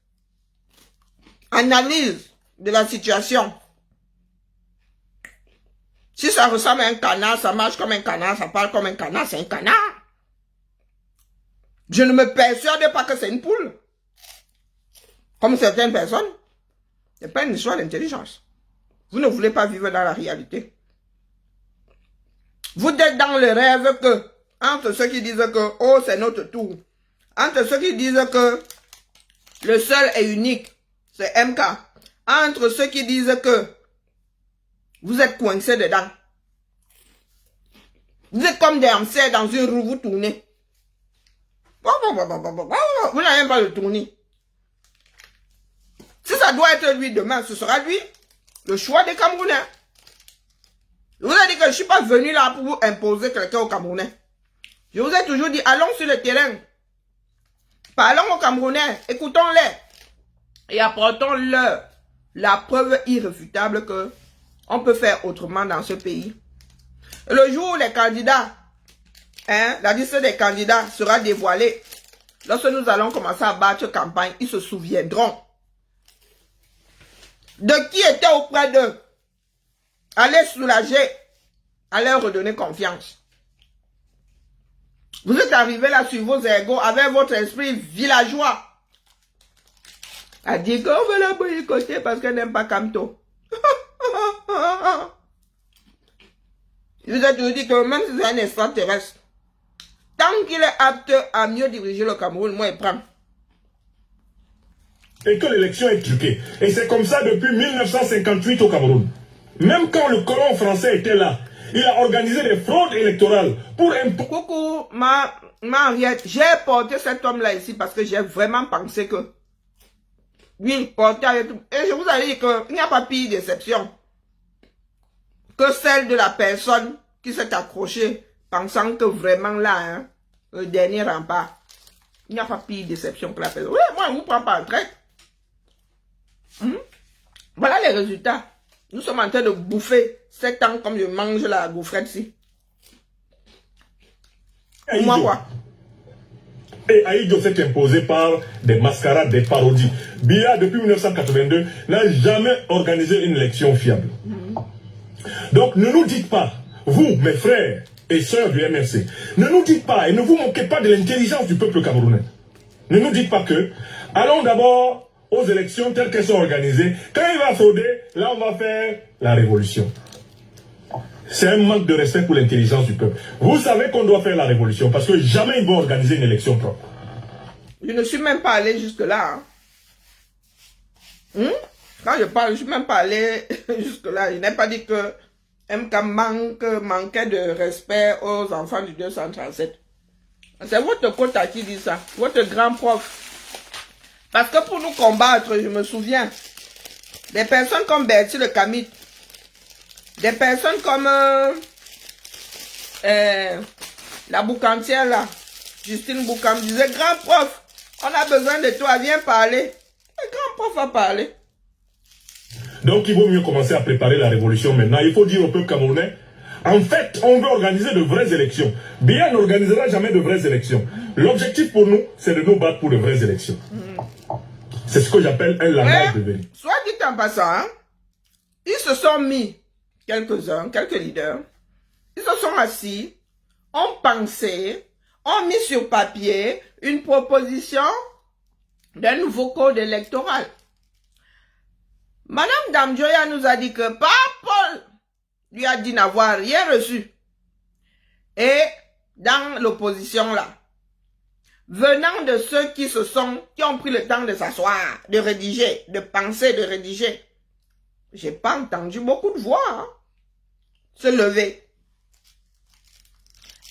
Analyse de la situation. Si ça ressemble à un canard, ça marche comme un canard, ça parle comme un canard, c'est un canard. Je ne me persuade pas que c'est une poule. Comme certaines personnes. C'est pas une histoire d'intelligence. Vous ne voulez pas vivre dans la réalité. Vous êtes dans le rêve que, entre ceux qui disent que, oh, c'est notre tour, entre ceux qui disent que le seul et unique, c'est MK, entre ceux qui disent que vous êtes coincés dedans. Vous êtes comme des hamsters dans une roue, vous tournez. Vous n'avez même pas le tourner. Si ça doit être lui demain, ce sera lui. Le choix des Camerounais. Je vous ai dit que je ne suis pas venu là pour vous imposer quelqu'un aux Camerounais. Je vous ai toujours dit, allons sur le terrain. Parlons aux Camerounais, écoutons-les. Et apportons-leur la preuve irréfutable que on peut faire autrement dans ce pays. Et le jour où les candidats, la liste des candidats sera dévoilée, lorsque nous allons commencer à battre campagne, ils se souviendront de qui était auprès d'eux. Allez soulager, allez redonner confiance. Vous êtes arrivés là sur vos égos avec votre esprit villageois. À dire qu'on veut la boycotter parce qu'elle n'aime pas Kamto. Je vous ai toujours dit que même si c'est un extraterrestre, tant qu'il est apte à mieux diriger le Cameroun, moi il prend. Et que l'élection est truquée. Et c'est comme ça depuis 1958 au Cameroun. Même quand le colon français était là, il a organisé des fraudes électorales pour Coucou, ma Henriette, j'ai porté cet homme-là ici parce que j'ai vraiment pensé que lui, il portait avec tout. Et je vous avais dit qu'il n'y a pas pire déception que celle de la personne qui s'est accrochée pensant que vraiment là, hein, le dernier rempart. Il n'y a pas pire déception que la personne. Oui, moi, je ne vous prends pas en traite. Voilà les résultats. Nous sommes en train de bouffer 7 ans comme je mange la gaufrette-ci. Moi, quoi? Et Aïdjo s'est imposé par des mascarades, des parodies. Biya, depuis 1982, n'a jamais organisé une élection fiable. Donc, ne nous dites pas, vous, mes frères et sœurs du MRC, ne nous dites pas et ne vous moquez pas de l'intelligence du peuple camerounais. Ne nous dites pas que, allons d'abord aux élections telles qu'elles sont organisées. Quand il va frauder, là, on va faire la révolution. C'est un manque de respect pour l'intelligence du peuple. Vous savez qu'on doit faire la révolution parce que jamais ils vont organiser une élection propre. Je ne suis même pas allé jusque-là. Hein? Quand je parle, je ne suis même pas allé jusque-là. Je n'ai pas dit que MK manquait de respect aux enfants du 237. C'est votre quota qui dit ça. Votre grand prof. Parce que pour nous combattre, je me souviens, des personnes comme Bertie le Camit, des personnes comme la boucantière là, Justine Boucam, disait, grand prof, on a besoin de toi, viens parler. Le grand prof a parlé. Donc il vaut mieux commencer à préparer la révolution maintenant. Il faut dire au peuple camerounais, en fait, on veut organiser de vraies élections. Biya n'organisera jamais de vraies élections. L'objectif pour nous, c'est de nous battre pour de vraies élections. C'est ce que j'appelle un langage de vérité. Soit dit en passant, hein, ils se sont mis, quelques-uns, quelques leaders, ils se sont assis, ont pensé, ont mis sur papier une proposition d'un nouveau code électoral. Madame Damjoya nous a dit que Paul lui a dit n'avoir rien reçu. Et dans l'opposition là, venant de ceux qui ont pris le temps de s'asseoir, de rédiger, de penser, de rédiger, j'ai pas entendu beaucoup de voix hein, se lever.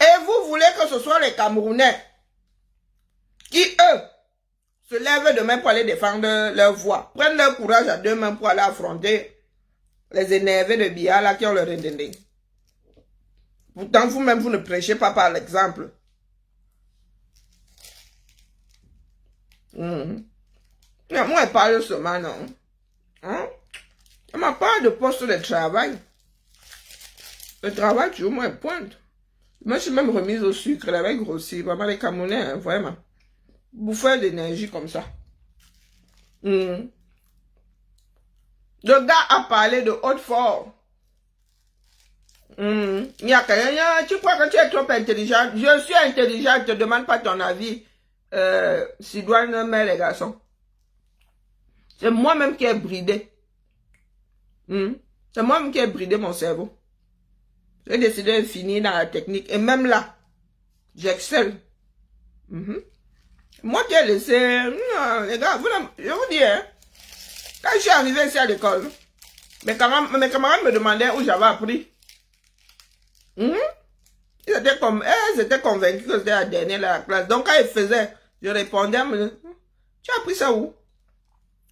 Et vous voulez que ce soit les Camerounais qui, eux, se lèvent demain pour aller défendre leur voix, prennent leur courage à deux mains pour aller affronter les énervés de Biya là qui ont le rendez. Pourtant, vous-même, vous ne prêchez pas par l'exemple. Moi, je parle seulement, non. Hein? Je m'a pas de poste de travail. Le travail, toujours, moi, pointe. Moi, je suis même remise au sucre, elle avait grossi. Vraiment, les Camerounais, hein, vraiment. Bouffeur d'énergie comme ça. Le gars a parlé de Haute-Fort. Tu crois que tu es trop intelligent? Je suis intelligent, je ne te demande pas ton avis. Sidoine, mais les garçons. C'est moi-même qui ai bridé. C'est moi-même qui ai bridé mon cerveau. J'ai décidé de finir dans la technique. Et même là, j'excelle. Moi qui ai laissé... les gars, je vous dis, hein, quand je suis arrivé ici à l'école, mes camarades me demandaient où j'avais appris. Ils étaient convaincus que c'était la dernière de la classe. Donc quand ils faisaient, je répondais, tu as appris ça où?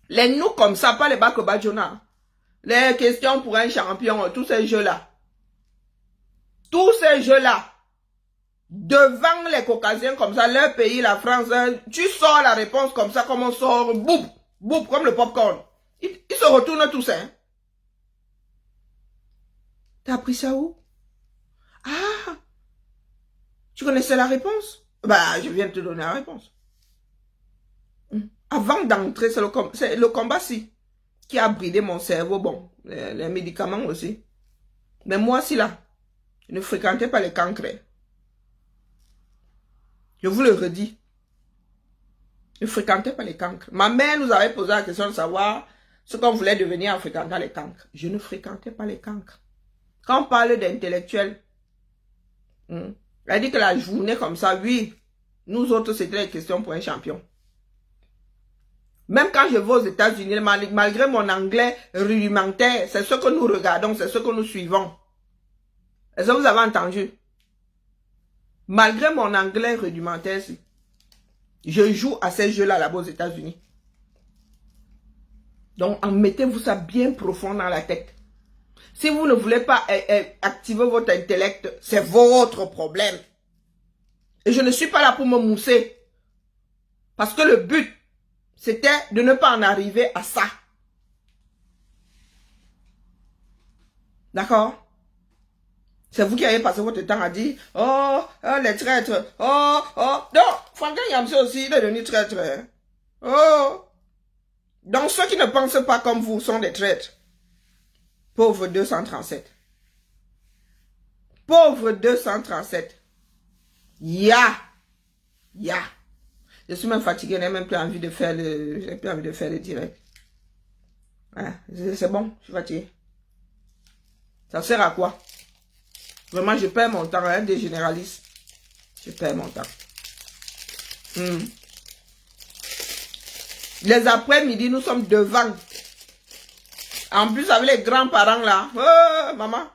Les nous comme ça, pas les Bakobadjona. Les questions pour un champion, tous ces jeux-là. Tous ces jeux-là. Devant les Caucasiens comme ça, leur pays, la France, tu sors la réponse comme ça, comme on sort, boum, boum, comme le popcorn. Ils se retournent tous, hein. T'as appris ça où? Ah, tu connaissais la réponse? Bah, je viens de te donner la réponse. Avant d'entrer, c'est le combat, si. qui a bridé mon cerveau. Bon, les médicaments aussi. Mais moi, si là, je ne fréquentais pas les cancres. Je vous le redis. Je ne fréquentais pas les cancres. Ma mère nous avait posé la question de savoir ce qu'on voulait devenir en fréquentant les cancres. Je ne fréquentais pas les cancres. Quand on parle d'intellectuels, elle dit que la journée comme ça, oui, nous autres, c'était les questions pour un champion. Même quand je vais aux États-Unis, malgré mon anglais rudimentaire, c'est ce que nous regardons, c'est ce que nous suivons. Est-ce que vous avez entendu? Malgré mon anglais rudimentaire, je joue à ces jeux-là là-bas aux États-Unis. Donc, mettez-vous ça bien profond dans la tête. Si vous ne voulez pas activer votre intellect, c'est votre problème. Et je ne suis pas là pour me mousser. Parce que le but, c'était de ne pas en arriver à ça. D'accord? C'est vous qui avez passé votre temps à dire, oh, les traîtres, oh. Non, Franklin Yamsé aussi, il est devenu traître. Oh. Donc ceux qui ne pensent pas comme vous sont des traîtres. Pauvre 237. Pauvre 237. Ya. Je suis même fatigué, je n'ai même plus envie de faire le direct. Hein, c'est bon, je suis fatigué. Ça sert à quoi? Vraiment, je perds mon temps, hein, des généralistes. Je perds mon temps. Les après-midi, nous sommes devant. En plus, avec les grands-parents là. Oh, maman.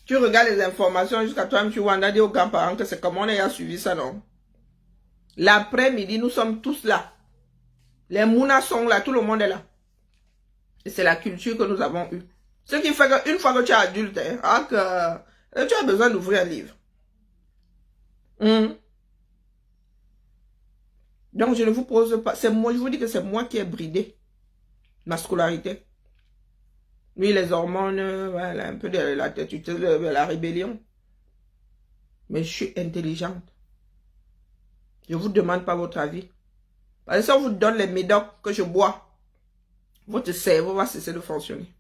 Tu regardes les informations jusqu'à toi-même, tu vois, on a dit aux grands-parents que c'est comme on a suivi ça, non? L'après-midi, nous sommes tous là. Les mounas sont là, tout le monde est là. Et c'est la culture que nous avons eue. Ce qui fait qu'une fois que tu es adulte, hein, tu as besoin d'ouvrir un livre. Donc, je ne vous pose pas. C'est moi, je vous dis que c'est moi qui ai bridé ma scolarité. Oui, les hormones, voilà, un peu de la rébellion. Mais je suis intelligente. Je ne vous demande pas votre avis. Parce que si on vous donne les médocs que je bois, votre cerveau va cesser de fonctionner.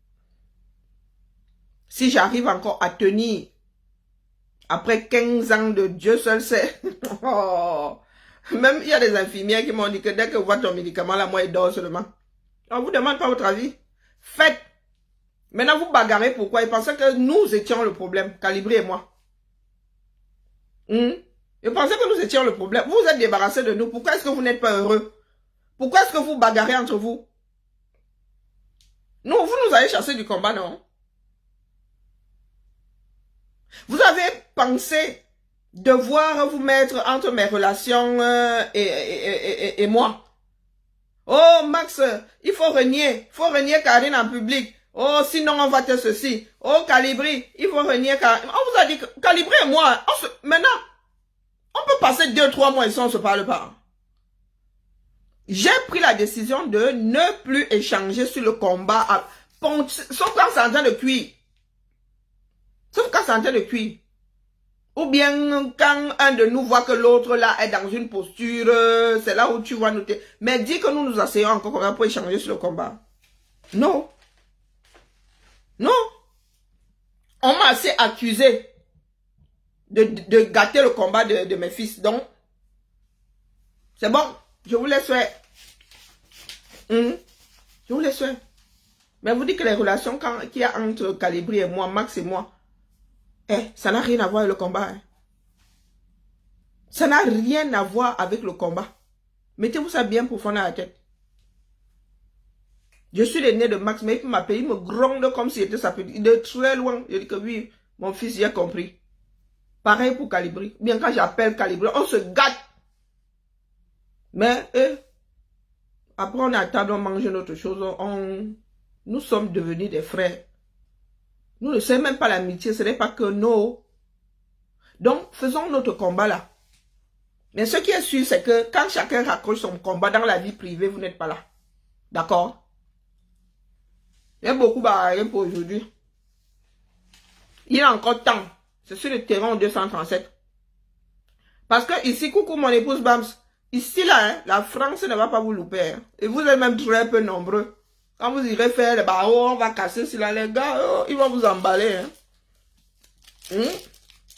Si j'arrive encore à tenir, après 15 ans de Dieu seul sait, même il y a des infirmières qui m'ont dit que dès que vous voyez ton médicament, là, moi, il dort seulement. On ne vous demande pas votre avis. Faites. Maintenant, vous bagarrez pourquoi? Ils pensaient que nous étions le problème, Calibri et moi. Ils pensaient que nous étions le problème. Vous vous êtes débarrassés de nous. Pourquoi est-ce que vous n'êtes pas heureux? Pourquoi est-ce que vous bagarrez entre vous? Non, vous nous avez chassé du combat, non? Vous avez pensé devoir vous mettre entre mes relations et moi. Oh, Max, il faut renier Karine en public. Oh, sinon on va te ceci. Oh, Calibri, il faut renier Karine. On vous a dit que Calibri et moi, maintenant, on peut passer 2-3 mois ici, on ne se parle pas. J'ai pris la décision de ne plus échanger sur le combat, sauf quand c'est en train de cuire. Sauf quand c'est en train de cuire. Ou bien quand un de nous voit que l'autre là est dans une posture, c'est là où tu vas noter. Mais dis que nous nous asseyons encore pour échanger sur le combat. Non. Non. On m'a assez accusé de gâter le combat de mes fils. Donc, c'est bon. Je vous laisse faire. Je vous laisse faire. Mais vous dites que les relations qu'il y a entre Calibri et moi, Max et moi, ça n'a rien à voir avec le combat. Ça n'a rien à voir avec le combat. Mettez-vous ça bien profond dans la tête. Je suis l'aîné de Max, mais il m'appelle, il me gronde comme s'il était sa petite. De très loin, je dis que oui, mon fils, il a compris. Pareil pour Calibri. Bien quand j'appelle Calibri, on se gâte. Mais, après on est à table, on mange notre chose, nous sommes devenus des frères. Nous ne savons même pas l'amitié, ce n'est pas que nous. Donc, faisons notre combat là. Mais ce qui est sûr, c'est que quand chacun raccroche son combat dans la vie privée, vous n'êtes pas là. D'accord? Il y a beaucoup barré pour aujourd'hui. Il y a encore temps. C'est sur le terrain 237. Parce que ici, coucou mon épouse Bams, Ici, là, hein, la France ne va pas vous louper. Hein. Et vous êtes même très peu nombreux. Quand vous irez faire les barreaux, on va casser sur là, les gars, oh, ils vont vous emballer. Hein.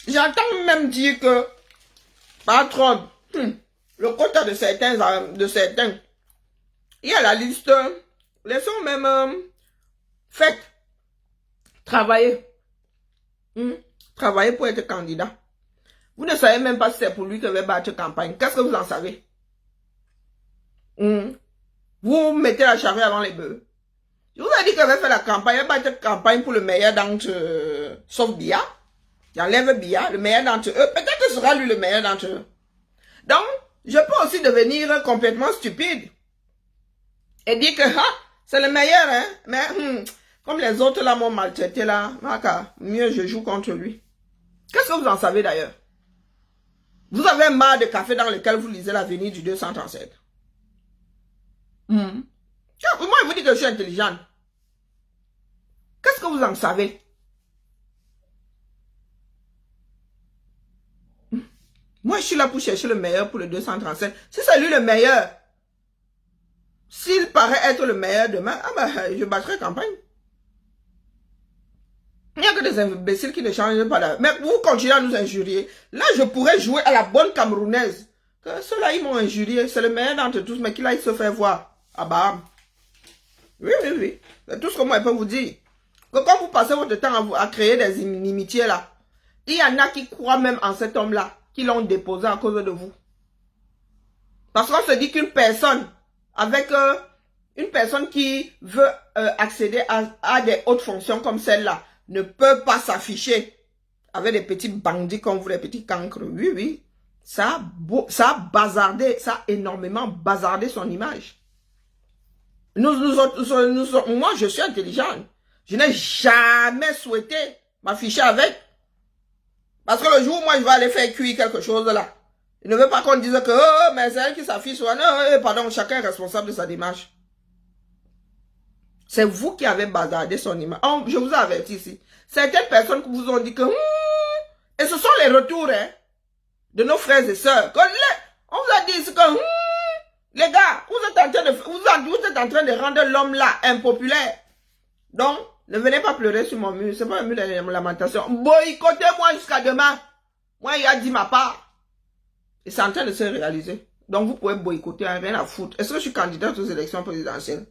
J'entends même dire que, patron, le quota de certains, il y a la liste, laissons même faites travailler. Travailler pour être candidat. Vous ne savez même pas si c'est pour lui que va battre campagne. Qu'est-ce que vous en savez? Vous mettez la charrue avant les bœufs. Je vous ai dit qu'elle va faire la campagne. Elle va battre campagne pour le meilleur d'entre eux. Sauf Bia. Il enlève Bia, le meilleur d'entre eux. Peut-être que ce sera lui le meilleur d'entre eux. Donc, je peux aussi devenir complètement stupide. Et dire que, c'est le meilleur, hein. Mais, comme les autres là m'ont maltraité là, mieux je joue contre lui. Qu'est-ce que vous en savez d'ailleurs? Vous avez un bar de café dans lequel vous lisez l'avenir du 237. Moi, je vous dis que je suis intelligente. Qu'est-ce que vous en savez? Moi, je suis là pour chercher le meilleur pour le 237. Si c'est lui le meilleur, s'il paraît être le meilleur demain, je battrai campagne. Il n'y a que des imbéciles qui ne changent pas là. Mais vous continuez à nous injurier. Là, je pourrais jouer à la bonne camerounaise. Que ceux-là, ils m'ont injurié. C'est le meilleur d'entre tous, mais qu'il aille se faire voir à Baham. Oui. C'est tout ce que moi, je peux vous dire. Que quand vous passez votre temps à créer des inimitiés là, il y en a qui croient même en cet homme-là, qui l'ont déposé à cause de vous. Parce qu'on se dit qu'une personne, avec une personne qui veut accéder à des hautes fonctions comme celle-là, ne peut pas s'afficher avec des petits bandits comme vous, les petits cancres. Oui. Ça a bazardé, ça a énormément bazardé son image. Moi, je suis intelligente. Je n'ai jamais souhaité m'afficher avec. Parce que le jour où moi, je vais aller faire cuire quelque chose là, il ne veut pas qu'on dise que, oh, mais c'est elle qui s'affiche. Non, pardon, chacun est responsable de sa démarche. C'est vous qui avez bazardé son image. Oh, je vous ai averti ici. Certaines personnes qui vous ont dit que, et ce sont les retours de nos frères et sœurs. On vous a dit que, les gars, vous êtes en train de rendre l'homme là impopulaire. Donc, ne venez pas pleurer sur mon mur. C'est pas un mur de lamentation. Boycottez-moi jusqu'à demain. Moi, il a dit ma part. Et c'est en train de se réaliser. Donc, vous pouvez boycotter, rien à foutre. Est-ce que je suis candidate aux élections présidentielles?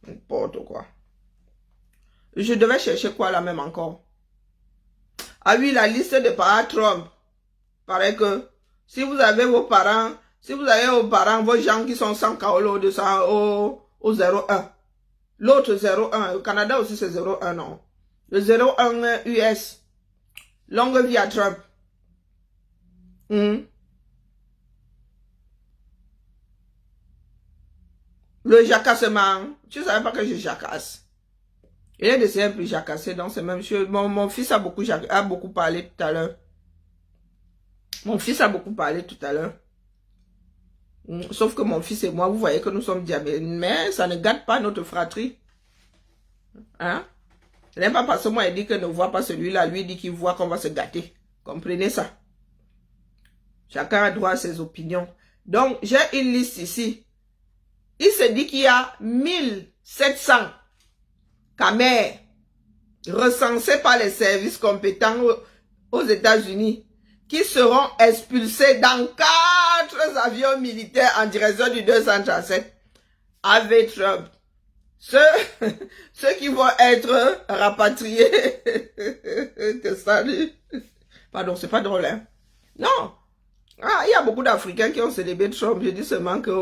N'importe quoi. Je devais chercher quoi là même encore? Ah oui, la liste de parents Trump. Paraît que si vous avez vos parents, vos gens qui sont sans kaolo de ça au 01. L'autre 01, au Canada aussi c'est 01, non. Le 01 US. Longue vie à Trump. Le jacassement. Tu ne savais pas que je jacasse. Il est de un peu jacassé, donc c'est même chose. Mon fils a beaucoup parlé tout à l'heure. Sauf que mon fils et moi, vous voyez que nous sommes diabétiques. Mais ça ne gâte pas notre fratrie. Hein? Ce n'est pas parce que moi, il dit que ne voit pas celui-là. Lui, il dit qu'il voit qu'on va se gâter. Comprenez ça? Chacun a droit à ses opinions. Donc, j'ai une liste ici. Il se dit qu'il y a 1700 camères recensées par les services compétents aux États-Unis qui seront expulsés dans 4 avions militaires en direction du 237 avec Trump. Ceux qui vont être rapatriés. Salut. Pardon, c'est pas drôle, hein? Non. Il y a beaucoup d'Africains qui ont célébré Trump. Je dis seulement que,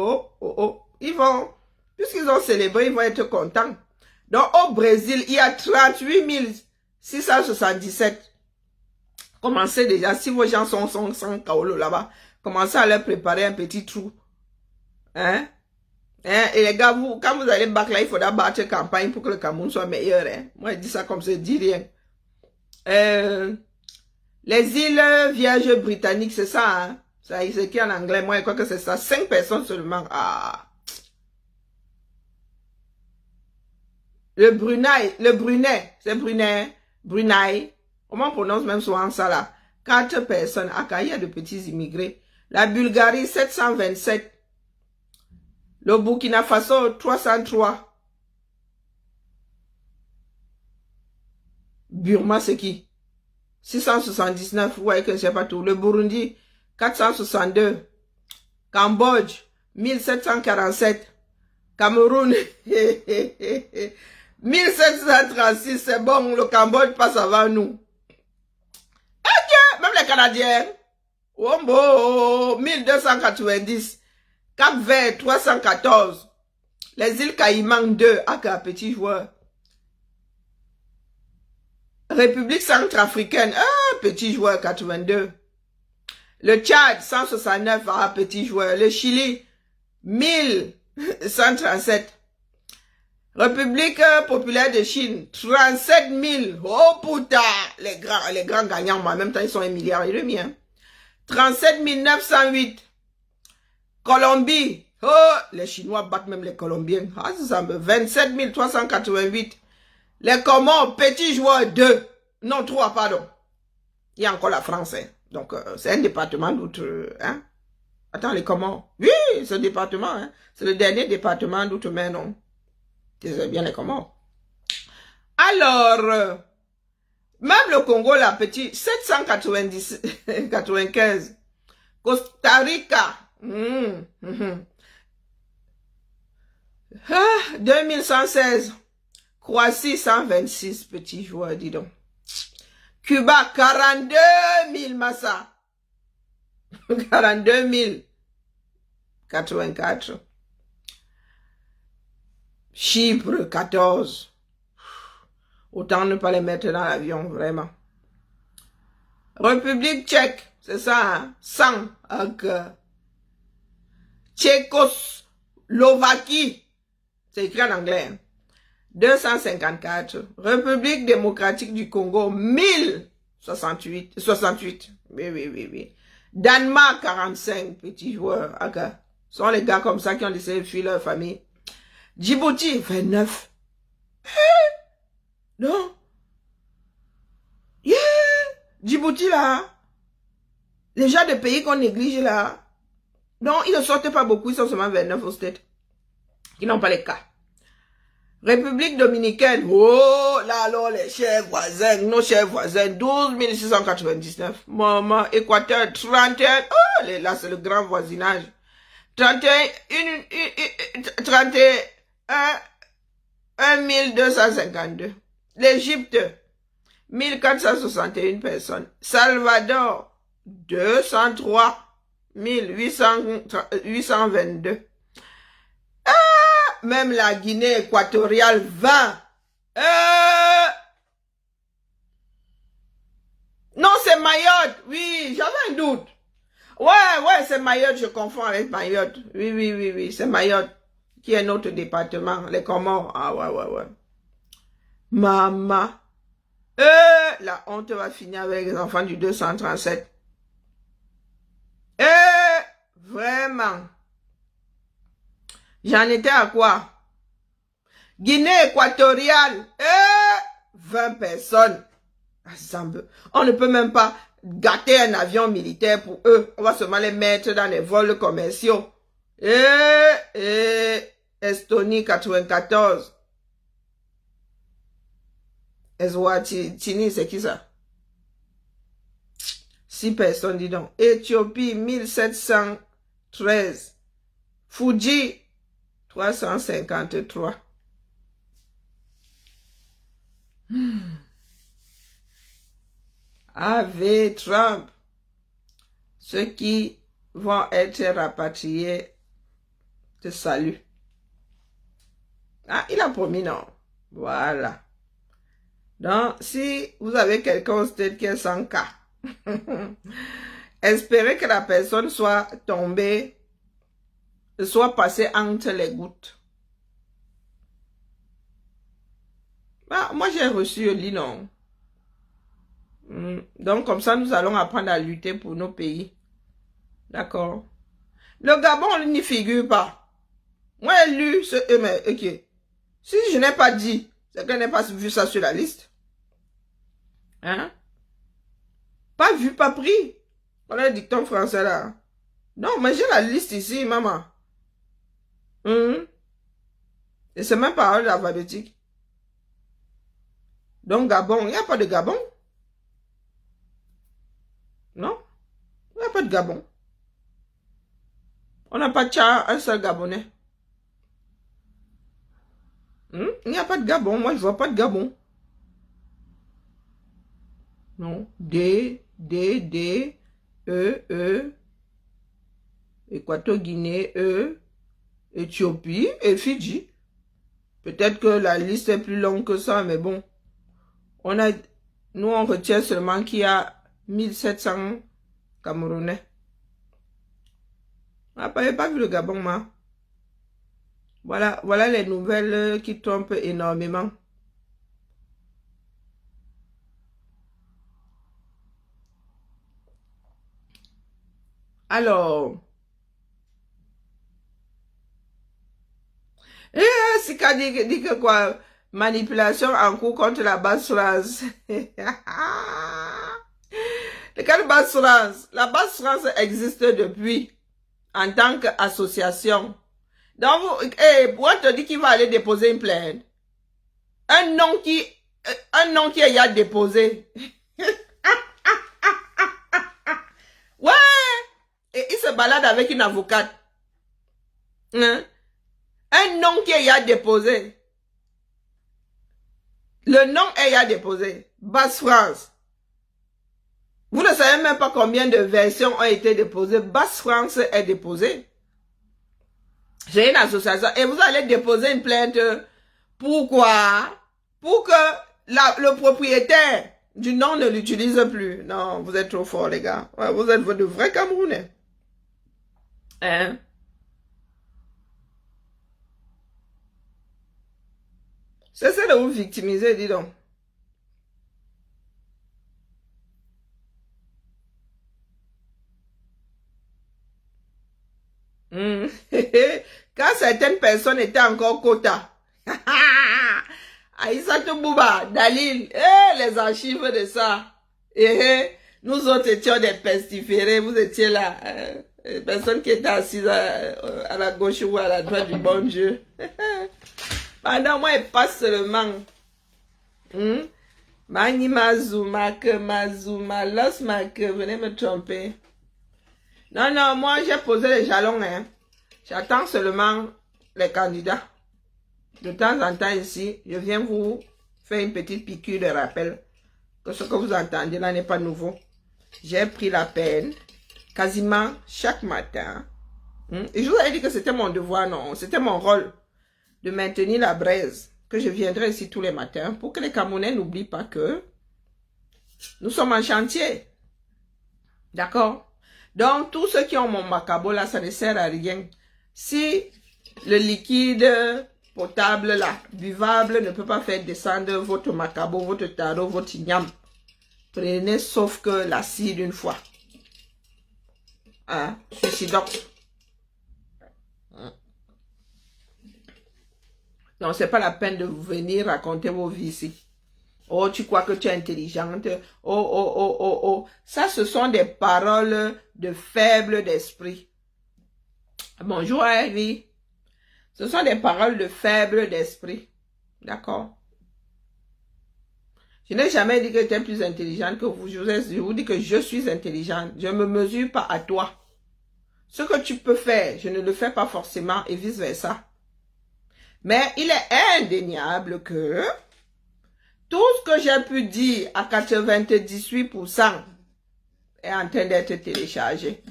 ils vont, puisqu'ils ont célébré, ils vont être contents. Donc, au Brésil, il y a 38 677. Commencez déjà, si vos gens sont sans kaolo là-bas, commencez à leur préparer un petit trou. Hein? Et les gars, quand vous allez battre là, il faudra battre campagne pour que le Cameroun soit meilleur. Hein? Moi, je dis ça comme ça, je dis rien. Les îles Vierges britanniques, c'est ça, hein? Ça, c'est écrit en anglais, moi, je crois que c'est ça. 5 personnes seulement. Le Brunei, c'est Brunei. Comment on prononce même souvent ça là? 4 personnes. Il y a de petits immigrés. La Bulgarie, 727. Le Burkina Faso, 303. Burma, c'est qui? 679. Vous voyez que c'est pas tout. Le Burundi, 462. Cambodge, 1747. Cameroun, 1736. C'est bon, le Cambodge passe avant nous. Et Dieu, même les Canadiens. Wombo, 1290. Cap-Vert, 314. Les îles Caïmans, 2. Aka, petit joueur. République centrafricaine, petit joueur, 82. Le Tchad, 169, petit joueur. Le Chili, 1137. République populaire de Chine, 37 000. Oh putain, les grands gagnants, moi, en même temps, ils sont 1,5 milliard. Hein. 37 908. Colombie, oh, les Chinois battent même les Colombiens. Ah, ça me 27 388. Les Comores, petit joueur, 2. Non, 3, pardon. Il y a encore la France. Hein. Donc, c'est un département d'outre... Hein? Attends, les Comores. Oui, c'est un département. Hein? C'est le dernier département d'outre-mer, non? C'est bien les Comores. Alors, même le Congo, là, petit, 795. Costa Rica. 2116. Croatie, 126 petits joueurs, dis donc. Cuba, 42 000 massa. 42 000. 84. Chypre, 14. Autant ne pas les mettre dans l'avion, vraiment. République tchèque, c'est ça, hein? 100. Tchécoslovaquie, c'est écrit en anglais, hein? 254. République démocratique du Congo, 1068. 68. Oui. Danemark, 45. Petits joueurs. Okay. Ce sont les gars comme ça qui ont laissé fuir leur famille. Djibouti, 29. Non. Yeah. Djibouti, là. Les gens de pays qu'on néglige, là. Non, ils ne sortent pas beaucoup. Ils sont seulement 29 au stade. Qui n'ont pas les cas. République dominicaine, oh là alors les chers voisins, nos chers voisins, 12 699. Maman, Équateur, 31, oh là c'est le grand voisinage. 31, 1252. L'Égypte, 1461 personnes. Salvador, 203 822. Même la Guinée équatoriale, 20. Non, c'est Mayotte. Oui, j'avais un doute. Ouais, c'est Mayotte, je confonds avec Mayotte. Oui, c'est Mayotte, qui est notre département, les Comores. Ah, ouais. Maman. La honte va finir avec les enfants du 237. Vraiment. J'en étais à quoi? Guinée équatoriale, 20 personnes. On ne peut même pas gâter un avion militaire pour eux. On va seulement les mettre dans les vols commerciaux. Estonie, 94. Eswatini, c'est qui ça? 6 personnes, dis donc. Éthiopie, 1713. Fouji, 353. Ave Trump. Ceux qui vont être rapatriés te saluent. Ah, il a promis, non? Voilà. Donc, si vous avez quelqu'un au stade qui est sans cas, espérez que la personne soit tombée, soit passé entre les gouttes. Ah, moi, j'ai reçu un lit, non. Donc, comme ça, nous allons apprendre à lutter pour nos pays. D'accord. Le Gabon, on n'y figure pas. Moi, j'ai lu ce... mais, ok. Si je n'ai pas dit, c'est que je n'ai pas vu ça sur la liste. Hein? Pas vu, pas pris. Voilà le dicton français, là. Non, mais j'ai la liste ici, maman. Et c'est même pas alphabétique. Donc, Gabon, il n'y a pas de Gabon. Non, il n'y a pas de Gabon. On n'a pas de Tchad, un seul Gabonais. Il n'y a pas de Gabon. Moi, je vois pas de Gabon. Non. D, E, Équateur-Guinée, Éthiopie et Fidji. Peut-être que la liste est plus longue que ça, mais bon. Nous, on retient seulement qu'il y a 1700 Camerounais. Ah, pas vu le Gabon, moi. Voilà les nouvelles qui trompent énormément. Alors, Sika dit que quoi? Manipulation en cours contre la Basse-France. Le cas de Basse-France. La Basse-France existe depuis en tant qu'association. Donc, moi, te dis qu'il va aller déposer une plainte. Un nom qui est à déposer. Ouais! Et il se balade avec une avocate. Hein? Un nom qui est à déposer. Le nom est à déposer. Basse-France. Vous ne savez même pas combien de versions ont été déposées. Basse-France est déposée. J'ai une association et vous allez déposer une plainte. Pourquoi? Pour que le propriétaire du nom ne l'utilise plus. Non, vous êtes trop forts, les gars. Ouais, vous êtes de vrais Camerounais. Hein? Cessez de vous victimiser, dis donc. Quand certaines personnes étaient encore quota. Aïssatou Bouba, Dalil, les archives de ça. Nous autres étions des pestiférés, vous étiez là. Personne qui était assise à la gauche ou à la droite du bon Dieu. Pendant moi, il passe seulement. Mani Mazuma, Los venez me tromper. Non, moi j'ai posé les jalons. J'attends seulement les candidats. De temps en temps ici, je viens vous faire une petite piqûre de rappel que ce que vous entendez là n'est pas nouveau. J'ai pris la peine quasiment chaque matin. Et je vous avais dit que c'était mon devoir, non, c'était mon rôle de maintenir la braise, que je viendrai ici tous les matins pour que les Camerounais n'oublient pas que nous sommes en chantier. D'accord? Donc, tous ceux qui ont mon macabo là, ça ne sert à rien. Si le liquide potable là, buvable, ne peut pas faire descendre votre macabo, votre taro, votre igname, prenez sauf que l'acide une fois. Hein? Suicidox. Non, c'est pas la peine de venir raconter vos vies ici. Oh, tu crois que tu es intelligente. Oh. Ça, ce sont des paroles de faible d'esprit. Bonjour, Ivy. Ce sont des paroles de faible d'esprit. D'accord? Je n'ai jamais dit que tu es plus intelligente que vous. Je vous dis que je suis intelligente. Je ne me mesure pas à toi. Ce que tu peux faire, je ne le fais pas forcément et vice versa. Mais il est indéniable que tout ce que j'ai pu dire à 98% est en train d'être téléchargé.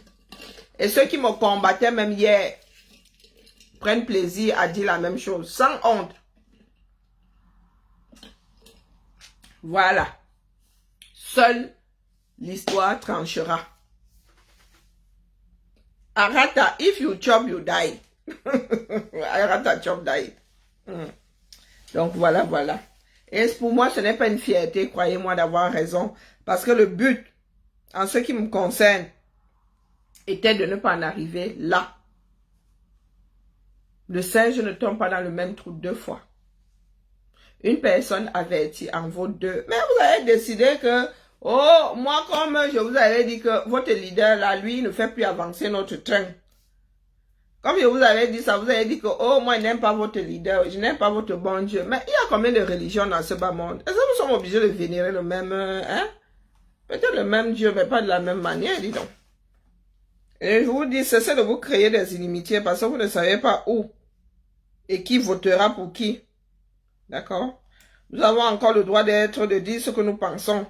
Et ceux qui me combattaient même hier prennent plaisir à dire la même chose, sans honte. Voilà. Seule l'histoire tranchera. Arata, if you chop, you die. Arata chop die. Donc voilà. Et pour moi, ce n'est pas une fierté, croyez-moi, d'avoir raison. Parce que le but, en ce qui me concerne, était de ne pas en arriver là. Le singe ne tombe pas dans le même trou deux fois. Une personne avertie en vaut deux. Mais vous avez décidé que Oh, moi, comme je vous avais dit que votre leader, là, lui, ne fait plus avancer notre train. Comme je vous avais dit ça, vous avez dit que, oh, moi, je n'aime pas votre leader, je n'aime pas votre bon Dieu. Mais il y a combien de religions dans ce bas monde? Est-ce que nous sommes obligés de vénérer le même, hein? Peut-être le même Dieu, mais pas de la même manière, dis donc. Et je vous dis, cessez de vous créer des inimitiés parce que vous ne savez pas où et qui votera pour qui. D'accord? Nous avons encore le droit de dire ce que nous pensons.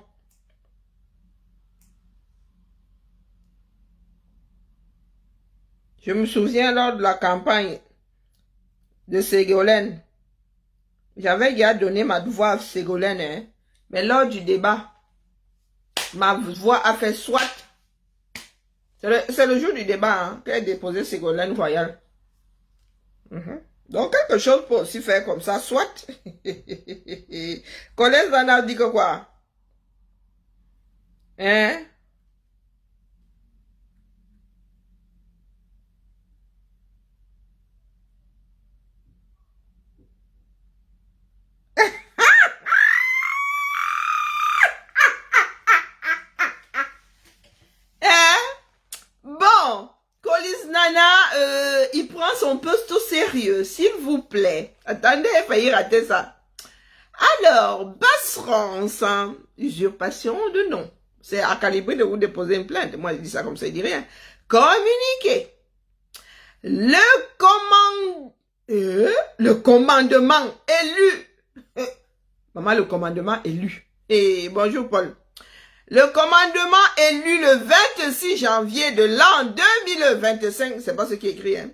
Je me souviens lors de la campagne de Ségolène. J'avais déjà donné ma voix à Ségolène, hein? Mais lors du débat, ma voix a fait soit. C'est le jour du débat hein, qu'elle a déposé Ségolène Royal. Donc quelque chose peut aussi faire comme ça, soit. Colette Zana dit que quoi? Hein? Bon, Colis Nana, il prend son poste au sérieux, s'il vous plaît. Attendez, il a failli rater ça. Alors, Basse France, hein, usurpation de nom. C'est à calibrer de vous déposer une plainte. Moi, je dis ça comme ça, il dit rien. Communiqué. Le commandement élu. Maman, le commandement élu. Et bonjour, Paul. Le commandement élu le 26 janvier de l'an 2025, c'est pas ce qui est écrit, hein,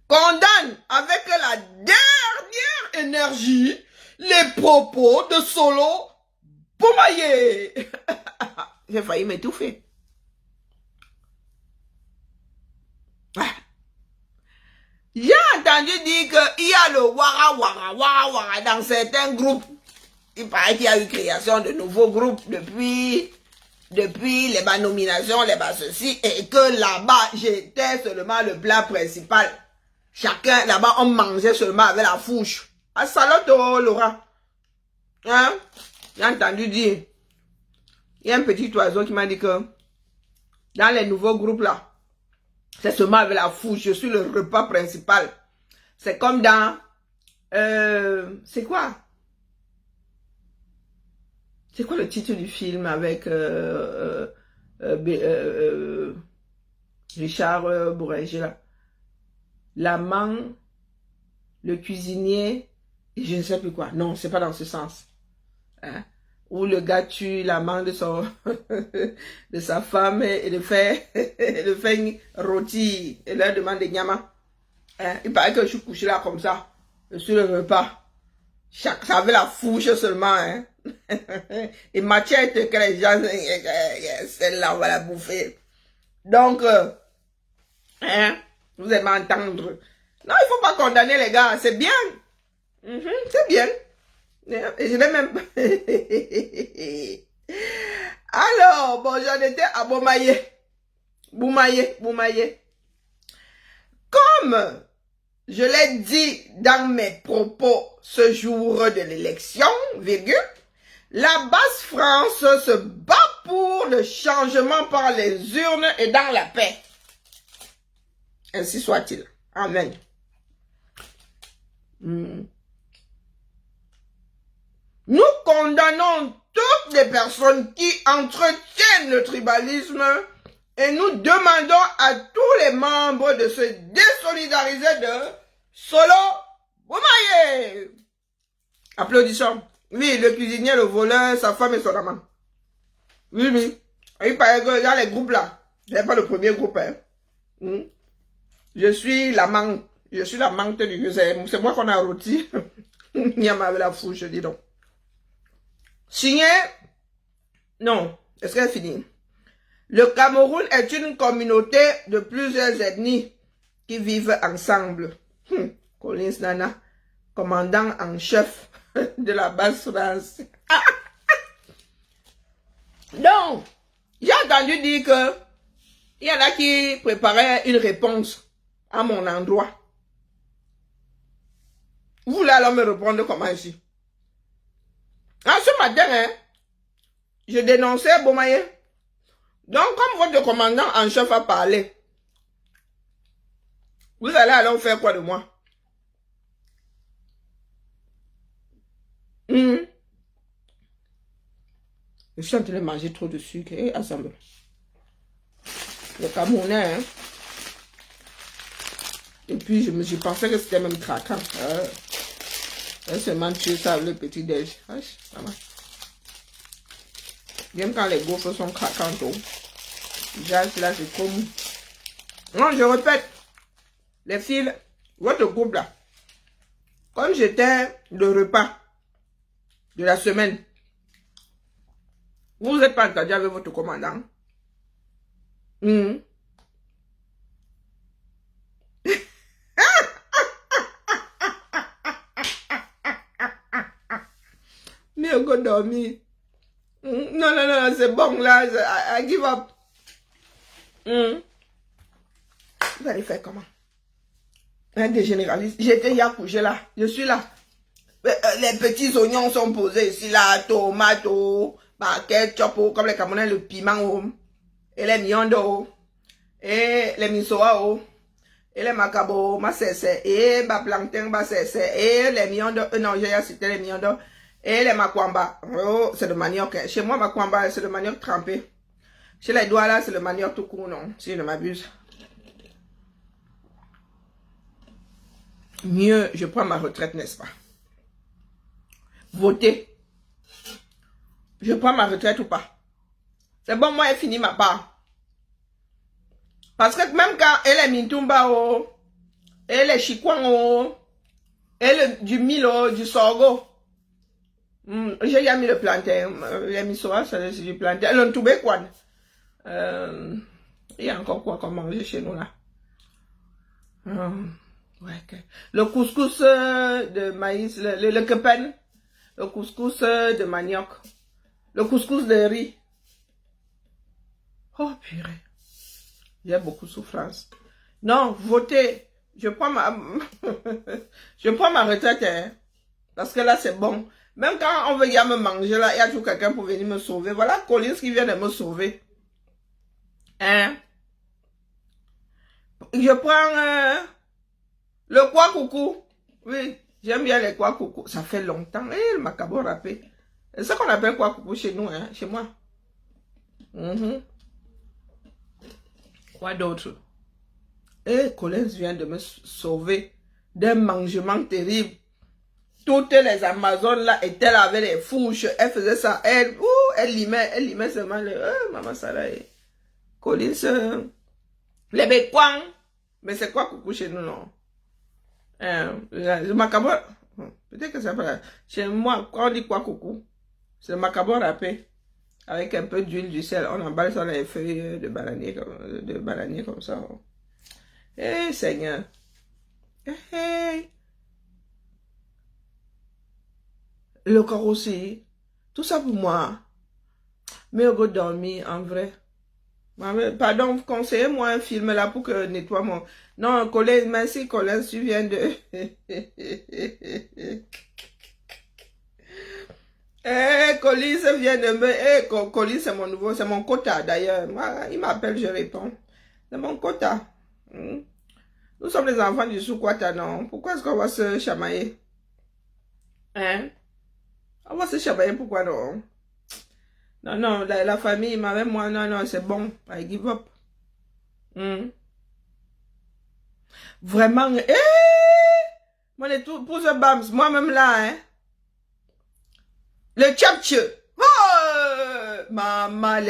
condamne avec la dernière énergie les propos de Solo Boumaye. J'ai failli m'étouffer. J'ai entendu dire qu'il y a le wara dans certains groupes. Il paraît qu'il y a eu création de nouveaux groupes depuis les nominations, les ceci, et que là-bas, j'étais seulement le plat principal. Chacun, là-bas, on mangeait seulement avec la fourche. Ah, salote, oh, Laura. Hein? J'ai entendu dire. Il y a un petit oiseau qui m'a dit que dans les nouveaux groupes là, c'est seulement avec la fourche. Je suis le repas principal. C'est comme dans... c'est quoi? C'est quoi le titre du film avec Richard Bourrégé là? L'amant, le cuisinier, et je ne sais plus quoi. Non, c'est pas dans ce sens. Hein? Où le gars tue l'amant de son de sa femme et le fait rôti et leur demande des nyama. Hein? Il paraît que je suis couché là comme ça, sur le repas. Ça avait la fourche seulement, hein. Et machette que les gens, celle-là, on va la bouffer. Donc, hein, vous allez m'entendre. Non, il faut pas condamner les gars, c'est bien. C'est bien. Et je l'ai même... Alors, bon, j'en étais à Boumaye. Comme je l'ai dit dans mes propos ce jour de l'élection, virgule, la Basse France se bat pour le changement par les urnes et dans la paix. Ainsi soit-il. Amen. Nous condamnons toutes les personnes qui entretiennent le tribalisme et nous demandons à tous les membres de se désolidariser de Solo Boumaye. Applaudissons. Oui, le cuisinier, le voleur, sa femme et son amant. Oui. Il paraît qu'il y a les groupes là. Je n'ai pas le premier groupe. Hein. Je suis l'amant. Je suis l'amante du... C'est moi qu'on a rôti. Il y a avec la fourche, dis donc. Signé. Non. Est-ce qu'elle est finie? Le Cameroun est une communauté de plusieurs ethnies qui vivent ensemble. Collins Nana, commandant en chef de la Basse France. Donc, j'ai entendu dire que il y en a qui préparaient une réponse à mon endroit. Vous voulez alors me répondre comment ici? Ah, ce matin, hein, Je dénonçais Bomaye. Donc, comme votre commandant en chef a parlé, vous allez alors faire quoi de moi? Je suis en train de manger trop de sucre. Et assemble. Le Camerounais, hein? Et puis, je pensais que c'était même craquant. Seulement tuer ça, le petit déj. Même quand les gaufres sont craquantes. Déjà, là, c'est trop mou. Non, je répète. Les filles, votre groupe là, comme j'étais le repas de la semaine, vous n'êtes pas entendu avec votre commandant. Mais on va dormir. Non, c'est bon là, I give up. Vous allez faire comment? Un des généralistes. J'étais hier couché là. Je suis là. Les petits oignons sont posés ici là. Tomates, ketchup, comme les Camerounais, le piment, et les miondo, et les misoa, et les macabo, ma cesse, et ma plantain, ma cesse, et les miondo, non, j'ai cité les miondo, et les makwamba. Oh, c'est le manioc. Chez moi, makwamba, c'est le manioc trempé. Chez les doigts là, c'est le manioc tout court, non, si je ne m'abuse. Mieux, je prends ma retraite, n'est-ce pas? Voter. Je prends ma retraite ou pas? C'est bon, moi, j'ai fini ma part. Parce que même quand elle est mintumba, elle est chikwang, elle est du milo, du sorgho. J'ai déjà mis le plantain. Les misoa, c'est du plantain. Le ntoubé, quoi. Il y a encore quoi qu'on mange chez nous, là? Ouais, okay. Le couscous de maïs, le kepen, le couscous de manioc, le couscous de riz. Oh purée, j'ai beaucoup de souffrance. Non, votez. Je prends ma je prends ma retraite, hein, parce que là c'est bon. Même quand on veut y aller me manger là, il y a toujours quelqu'un pour venir me sauver. Voilà Collins qui vient de me sauver. Hein? Je prends le quoi coucou. Oui, j'aime bien les quoi coucou. Ça fait longtemps. Le macabo râpé. C'est ce qu'on appelle quoi coucou chez nous, hein, chez moi. Quoi d'autre? Collins vient de me sauver d'un mangement terrible. Toutes les Amazones là étaient là avec les fourches. Elle faisait ça. Elle limait seulement le. Maman Sarah. Collins. Les béquans. Mais c'est quoi coucou chez nous, non? Le macabre. Peut-être que c'est pas. Chez moi, quand on dit quoi coucou, c'est le macabre râpé. Avec un peu d'huile, du sel. On emballe ça dans les feuilles de bananier comme ça. Seigneur. Le corps aussi. Tout ça pour moi. Mais on va dormir, en vrai. Pardon, conseillez-moi un film là pour que nettoie mon... Non, Colin, merci Colin, tu viens de... Colin vient de me... Colin, c'est mon nouveau, c'est mon quota d'ailleurs. Il m'appelle, je réponds. C'est mon quota. Nous sommes les enfants du sous-quota, non? Pourquoi est-ce qu'on va se chamailler? Hein? On va se chamailler, pourquoi non? Non, la famille, même moi, non, c'est bon. I give up. Vraiment, moi, les tout, pour ce bams, moi-même là, hein. Le tchapche. Oh, maman,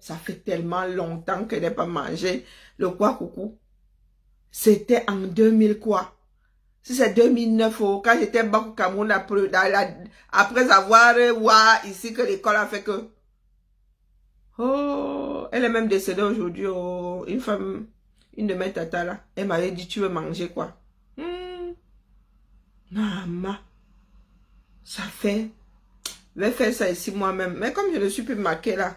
ça fait tellement longtemps que je n'ai pas mangé le quoi coucou. C'était en 2000 quoi. Si c'est 2009, quand j'étais au Cameroun, après avoir ici que l'école a fait que... Oh, elle est même décédée aujourd'hui. Une femme, une de mes tatas là, elle m'avait dit, tu veux manger quoi? Maman, ça fait... Je vais faire ça ici moi-même. Mais comme je ne suis plus maquée là,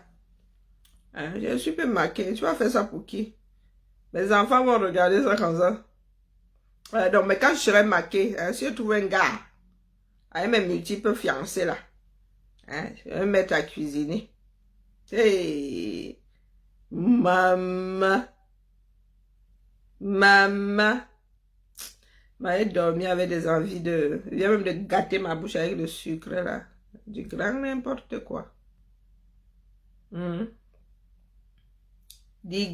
hein, je ne suis plus maquée. Tu vas faire ça pour qui? Mes enfants vont regarder ça comme ça. Donc, mais quand je serai maquée, hein, si je trouve un gars avec mes multiples fiancés là, Hein, je vais me mettre à cuisiner. Hey, maman. Maman. M'avait dormi avec des envies de... Il y a même de gâter ma bouche avec le sucre, là. Du grand n'importe quoi. Du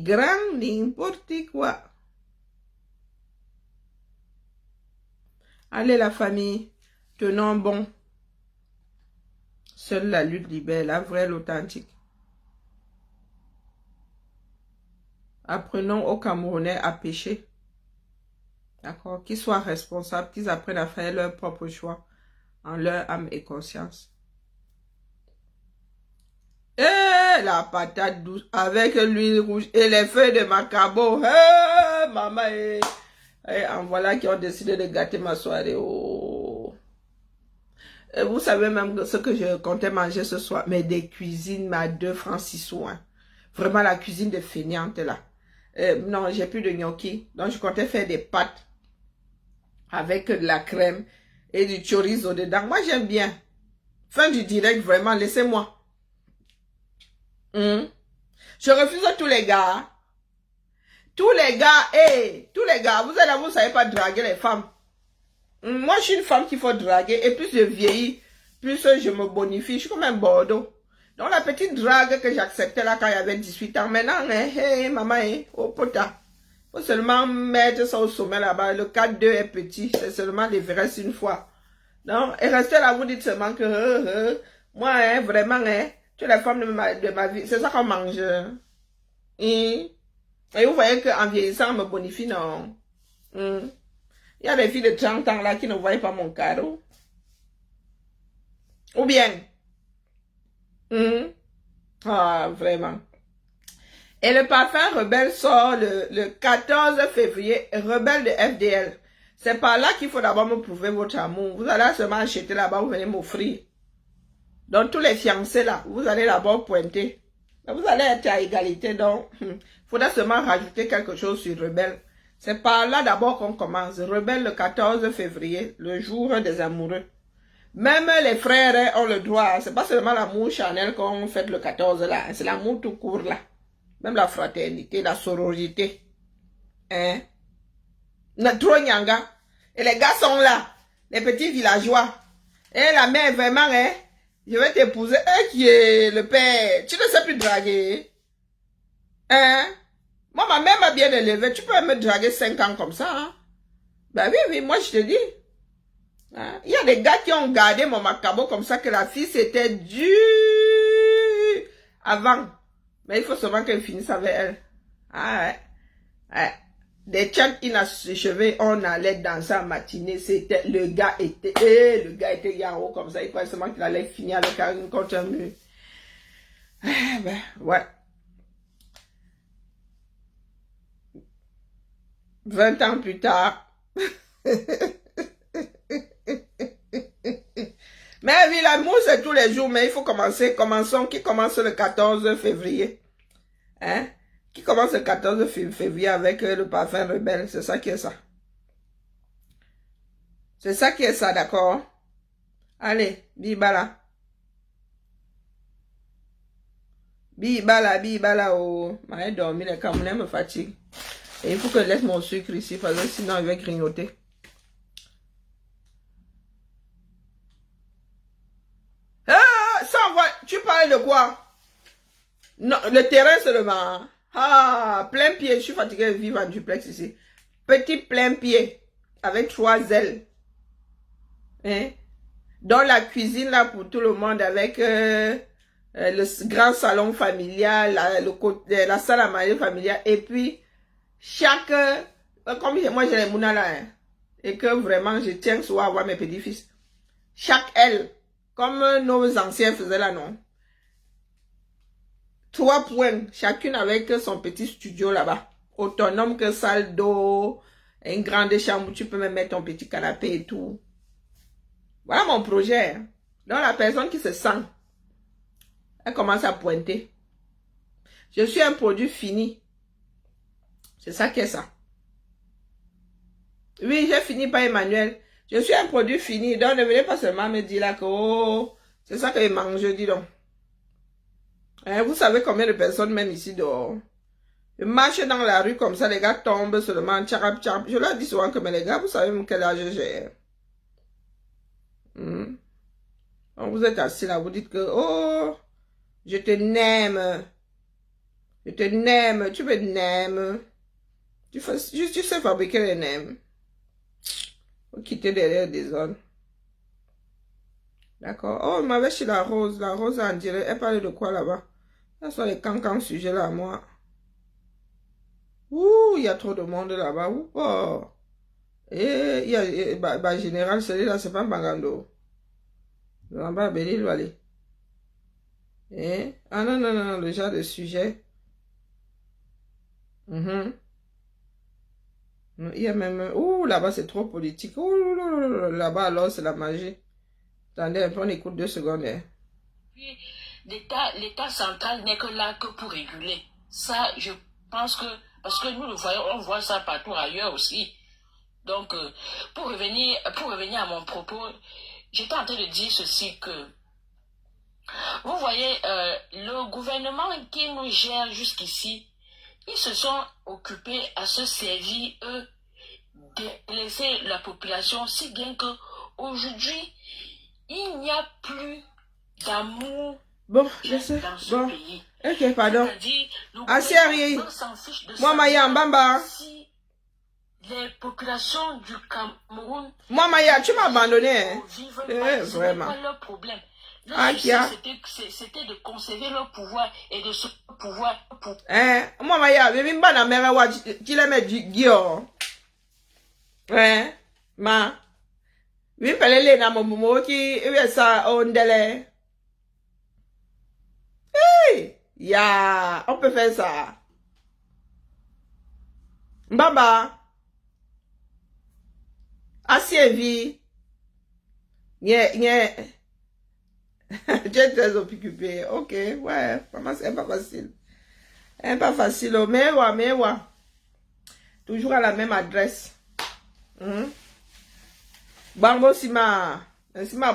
grand n'importe quoi. Allez, la famille, tenons bon. Seule la lutte libère, la vraie, l'authentique. Apprenons aux Camerounais à pécher. D'accord? Qu'ils soient responsables, qu'ils apprennent à faire leur propre choix en leur âme et conscience. Et la patate douce avec l'huile rouge et les feuilles de macabo. Hey, maman, en voilà qui ont décidé de gâter ma soirée. Oh. Et vous savez même ce que je comptais manger ce soir. Mais des cuisines, ma 2 francs 6 sous. Hein. Vraiment la cuisine de fainéante là. Non, j'ai plus de gnocchi. Donc je comptais faire des pâtes avec de la crème et du chorizo dedans. Moi j'aime bien. Fin du direct, vraiment, laissez-moi. Je refuse à tous les gars. Tous les gars, tous les gars, vous êtes là, vous ne savez pas draguer les femmes. Moi, je suis une femme qu'il faut draguer. Et plus je vieillis, plus je me bonifie. Je suis comme un Bordeaux. Donc, la petite drague que j'acceptais là quand il y avait 18 ans, maintenant, maman, oh pota. Il faut seulement mettre ça au sommet là-bas. Le 4-2 est petit. C'est seulement l'Everest une fois. Donc, et restez là, vous dites seulement que, moi, vraiment, tu es la femme de ma vie. C'est ça qu'on mange. Et vous voyez qu'en vieillissant, on me bonifie, non. Il y a des filles de 30 ans là qui ne voient pas mon cadeau. Ou bien. Ah, vraiment. Et le parfum Rebelle sort le 14 février. Rebelle de FDL. C'est par là qu'il faut d'abord me prouver votre amour. Vous allez seulement acheter là-bas, vous venez m'offrir. Donc, tous les fiancés là, vous allez d'abord pointer. Vous allez être à égalité. Donc, il faudra seulement rajouter quelque chose sur Rebelle. C'est par là d'abord qu'on commence. Rebelle le 14 février, le jour des amoureux. Même les frères ont le droit. C'est pas seulement l'amour charnel qu'on fait le 14 là. C'est l'amour tout court là. Même la fraternité, la sororité. Hein? Trop nyanga. Et les gars sont là. Les petits villageois. Et la mère vraiment, je vais t'épouser. Qui est le père? Tu ne sais plus draguer. Hein? Moi, ma mère m'a bien élevé. Tu peux me draguer 5 ans comme ça. Hein? Ben oui, moi je te dis. Hein? Il y a des gars qui ont gardé mon macabo comme ça que la fille c'était dû avant. Mais il faut seulement qu'elle finisse avec elle. Ah ouais. Des tchats inachevés, on allait danser en matinée. C'était le gars était yaro comme ça. Il croyait seulement qu'il allait finir avec un contre un mur. Ben, ouais. 20 ans plus tard. Mais oui, l'amour c'est tous les jours, mais il faut commencer. Commençons. Qui commence le 14 février? Hein? Qui commence le 14 février avec le parfum Rebelle. C'est ça qui est ça. C'est ça qui est ça, d'accord? Allez, bibala. Bibala, oh. M'avait dormi, les Camerounais me fatiguent. Et il faut que je laisse mon sucre ici, parce que sinon il va grignoter. Ah, ça va. Tu parles de quoi? Non, le terrain seulement. Ah, plein pied. Je suis fatigué de vivre en duplex ici. Petit plein pied. Avec 3 ailes. Hein? Dans la cuisine là pour tout le monde. Avec le grand salon familial. La salle à manger familiale. Et puis, chaque... comme moi j'ai les mounas là. Hein, et que vraiment je tiens souvent à voir mes petits-fils. Chaque aile. Comme nos anciens faisaient là, non? 3 points, chacune avec son petit studio là-bas. Autonome que salle d'eau, une grande chambre où tu peux même mettre ton petit canapé et tout. Voilà mon projet. Hein. Donc la personne qui se sent, elle commence à pointer. Je suis un produit fini. C'est ça qui est ça. Oui, j'ai fini par Emmanuel. Je suis un produit fini. Donc ne venez pas seulement me dire là que oh, C'est ça qu'ils mangent, dis donc. Hein, vous savez combien de personnes même ici dehors? Ils marchent dans la rue comme ça, les gars tombent seulement, tcharap, tcharap. Je leur dis souvent que, mais les gars, vous savez même quel âge j'ai. Donc vous êtes assis là, vous dites que, oh, je te n'aime. Je te n'aime, tu me n'aimes. Tu sais fabriquer les nems. Faut quitter derrière des zones. D'accord. Oh, il m'avait chez la rose. La rose, on dirait, elle parlait de quoi là-bas? Ce sont les cancans sujets là, moi. Ouh, il y a trop de monde là-bas. Ouh, oh. Et il y a, général, celui-là, c'est pas Bagando. Là-bas, Béli, il aller. Ah non, non, non, le genre de sujet. Il y a même... Ouh, là-bas, c'est trop politique. Ouh, là-bas, alors, c'est la magie. Attendez un peu, on écoute 2 secondes. Puis, l'État central n'est que là que pour réguler. Ça, je pense que... Parce que nous le voyons, on voit ça partout ailleurs aussi. Donc, pour revenir à mon propos, j'étais en train de dire ceci que... Vous voyez, le gouvernement qui nous gère jusqu'ici, ils se sont occupés à se servir, eux, de laisser la population, si bien que aujourd'hui, il n'y a plus d'amour bon, je sais. dans ce pays. Ok, pardon. Assez arrivé. Moi, Maya, Mbamba. Si les populations du Cameroun... Moi, Maya, tu m'as abandonné. Hein? Vraiment. Pas leur problème. C'était de conserver leur pouvoir et de ce pouvoir. Moi, Maya, je vais pas mère wa tu les mets du guillaume. Ma. Oui, fallait les na momo qui est ça on délai. Hey, ya, on peut faire ça. Mbaba. Assieds-vie. Nye. Tu es très occupé. Ok, ouais, c'est pas facile. C'est pas facile, mais ouais. Toujours à la même adresse. Bango si ma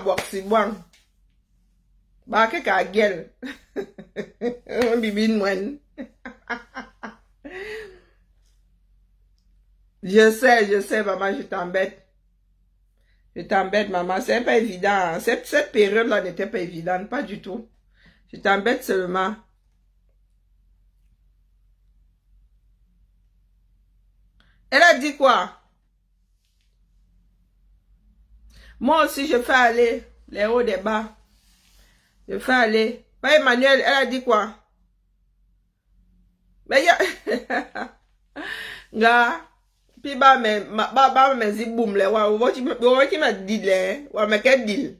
boire si bon. Bah, que ka gueule. Bibine moine. Je sais, maman, je t'embête. Je t'embête, maman. C'est pas évident. Cette période-là n'était pas évidente. Pas du tout. Je t'embête seulement. Elle a dit quoi? Moi aussi, je fais aller les hauts des bas. Je fais aller. Pas Emmanuel, elle a dit quoi? Mais ya... Nga... Puis me zi boum le wa wo ti me dit le wa me ke dil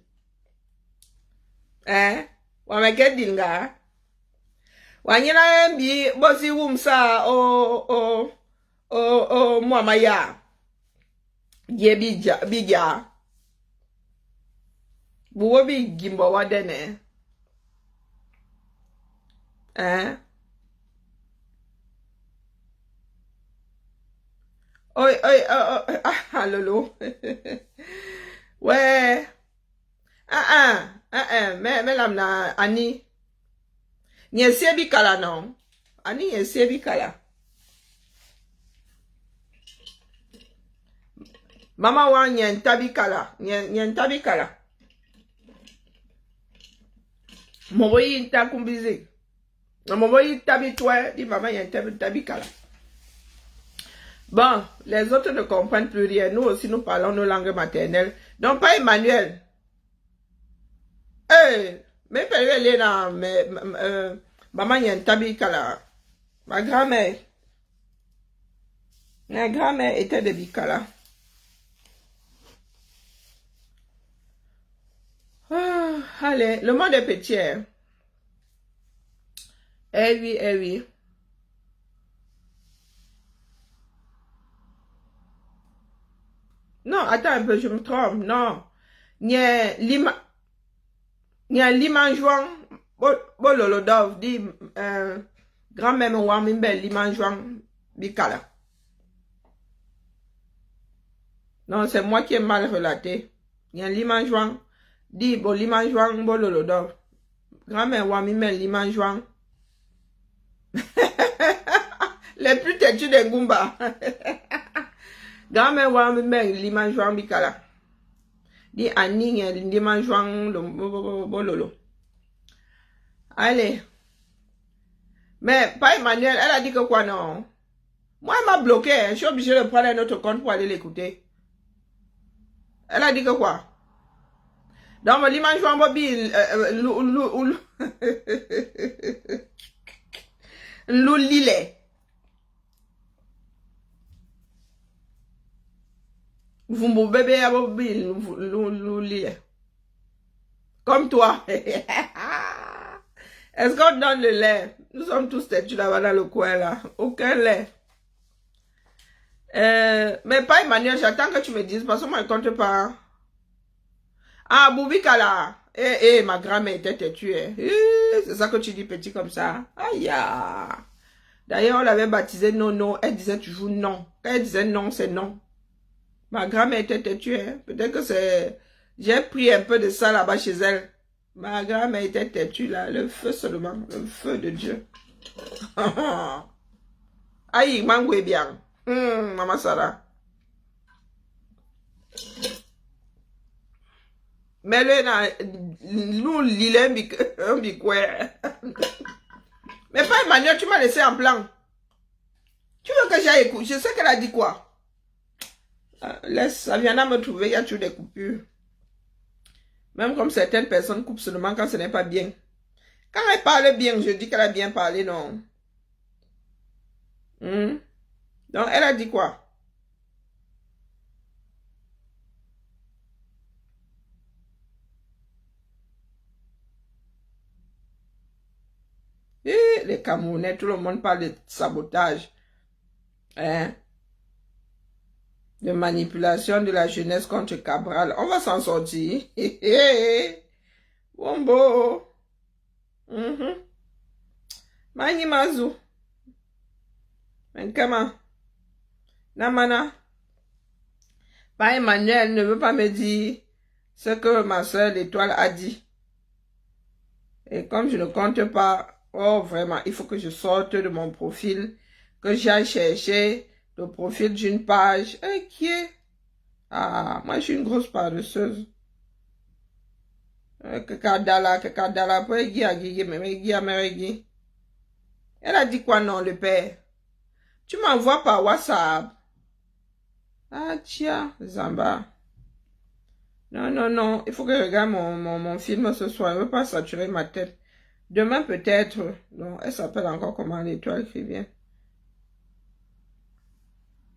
wa me ke dil nga wa nyina bi bo si wum sa o mo maya ye bi ja bu wo bi gimbo wa dene Oi, lolo. Ouais. Mais l'amna, Annie. Nye sebi kala non. Annie, nye sebi kala. Mama wa nye ntabi kala. Nye ntabi kala. Moboyi nta kumbizi. Moboyi tabi toi. Di mama nye ntabi kala. Bon, les autres ne comprennent plus rien. Nous aussi, nous parlons nos langues maternelles. Donc, pas Emmanuel. Mais elle est là, maman, il y a un tabi kala. Ma grand-mère était de Bikala. Allez, le monde est petit. Oui. Non, attends un peu, je me trompe. Non. Nye limanjouan. Bo lolo dov di grand-mère wa mimbe limanjouan bikala. Non, c'est moi qui ai mal relaté. Nye limanjouan Dit, bon, limanjouang, bon, lolo, grand-mère, wami, men, limanjouang. Les plus têtus des Goumba. Grand-mère, wami, men, limanjouang, bikala. Dit, aning, limanjouang, bon, lolo. Allez. Mais, pas Emmanuel, elle a dit que quoi, non? Moi, elle m'a bloqué. Je suis obligée de prendre un autre compte pour aller l'écouter. Elle a dit que quoi? Donc, l'image en mobile, l'oulilé. Vous mon bébé à mobile, l'oulilé. Comme toi. Est-ce qu'on donne le lait? Nous sommes tous têtus là-bas dans le coin là. Aucun lait. Mais pas Emmanuel, j'attends que tu me dises parce que moi je compte pas. Ah, Boubika là. Ma grand-mère était têtue. C'est ça que tu dis petit comme ça. Aïe. D'ailleurs, on l'avait baptisé non. Elle disait toujours non. Quand elle disait non, c'est non. Ma grand-mère était têtue. Peut-être que c'est... J'ai pris un peu de ça là-bas chez elle. Ma grand-mère était têtue là. Le feu seulement. Le feu de Dieu. Aïe, mangoué bien. Maman Sarah. Mais nous, l'île, un bicouet. Mais pas Emmanuel, tu m'as laissé en plan. Tu veux que j'aille écouter? Je sais qu'elle a dit quoi. Laisse, ça viendra me trouver, il y a toujours des coupures. Même comme certaines personnes coupent seulement quand ce n'est pas bien. Quand elle parle bien, je dis qu'elle a bien parlé, non. Donc, elle a dit quoi? Les Camerounais, tout le monde parle de sabotage. Hein? De manipulation de la jeunesse contre Cabral. On va s'en sortir. Wombo. Mani Mazu. Comment? Namana. Pas Emmanuel ne veut pas me dire ce que ma soeur l'étoile a dit. Et comme je ne compte pas, oh vraiment, il faut que je sorte de mon profil, que j'aille chercher le profil d'une page qui est... Ah, moi je suis une grosse paresseuse. Elle a dit quoi non, le père? Tu m'envoies par WhatsApp. Ah tiens, Zamba. Non, il faut que je regarde mon film ce soir. Je ne veux pas saturer ma tête. Demain peut-être. Non, elle s'appelle encore comment l'étoile qui vient.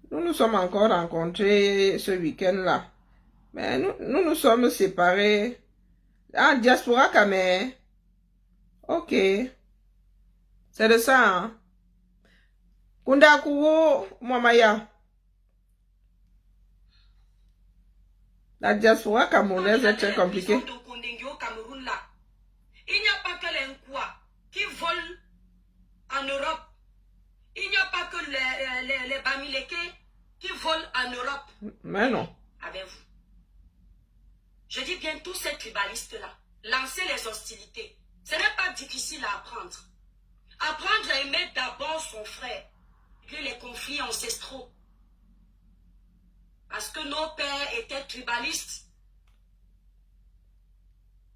Nous sommes encore rencontrés ce week-end-là. Mais nous sommes séparés. Ah, Diaspora Kamé. Ok. C'est de ça, hein. Kunda Kuwo, Mwamaya. La diaspora camerounaise est très compliquée. Il n'y a pas que les Nkwa qui volent en Europe. Il n'y a pas que les Bamileke qui volent en Europe. Mais non. Avec vous. Je dis bien tous ces tribalistes-là. Lancer les hostilités. Ce n'est pas difficile à apprendre. Apprendre à aimer d'abord son frère. Puis les conflits ancestraux. Parce que nos pères étaient tribalistes.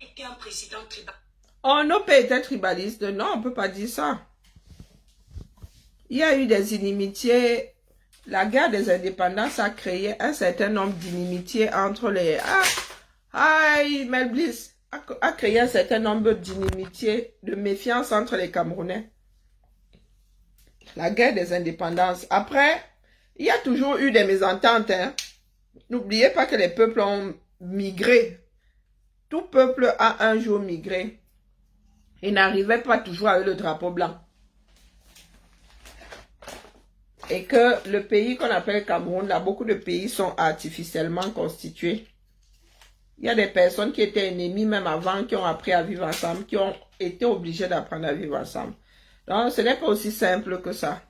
Était un président tribaliste. Oh, nos pères étaient tribalistes. Non, on ne peut pas dire ça. Il y a eu des inimitiés. La guerre des indépendances a créé un certain nombre d'inimitiés entre les... Mel Bliss a créé un certain nombre d'inimitiés, de méfiance entre les Camerounais. La guerre des indépendances. Après, il y a toujours eu des mésententes. Hein. N'oubliez pas que les peuples ont migré. Tout peuple a un jour migré. Il n'arrivait pas toujours avec le drapeau blanc. Et que le pays qu'on appelle Cameroun, là, beaucoup de pays sont artificiellement constitués. Il y a des personnes qui étaient ennemies même avant, qui ont appris à vivre ensemble, qui ont été obligées d'apprendre à vivre ensemble. Donc, ce n'est pas aussi simple que ça.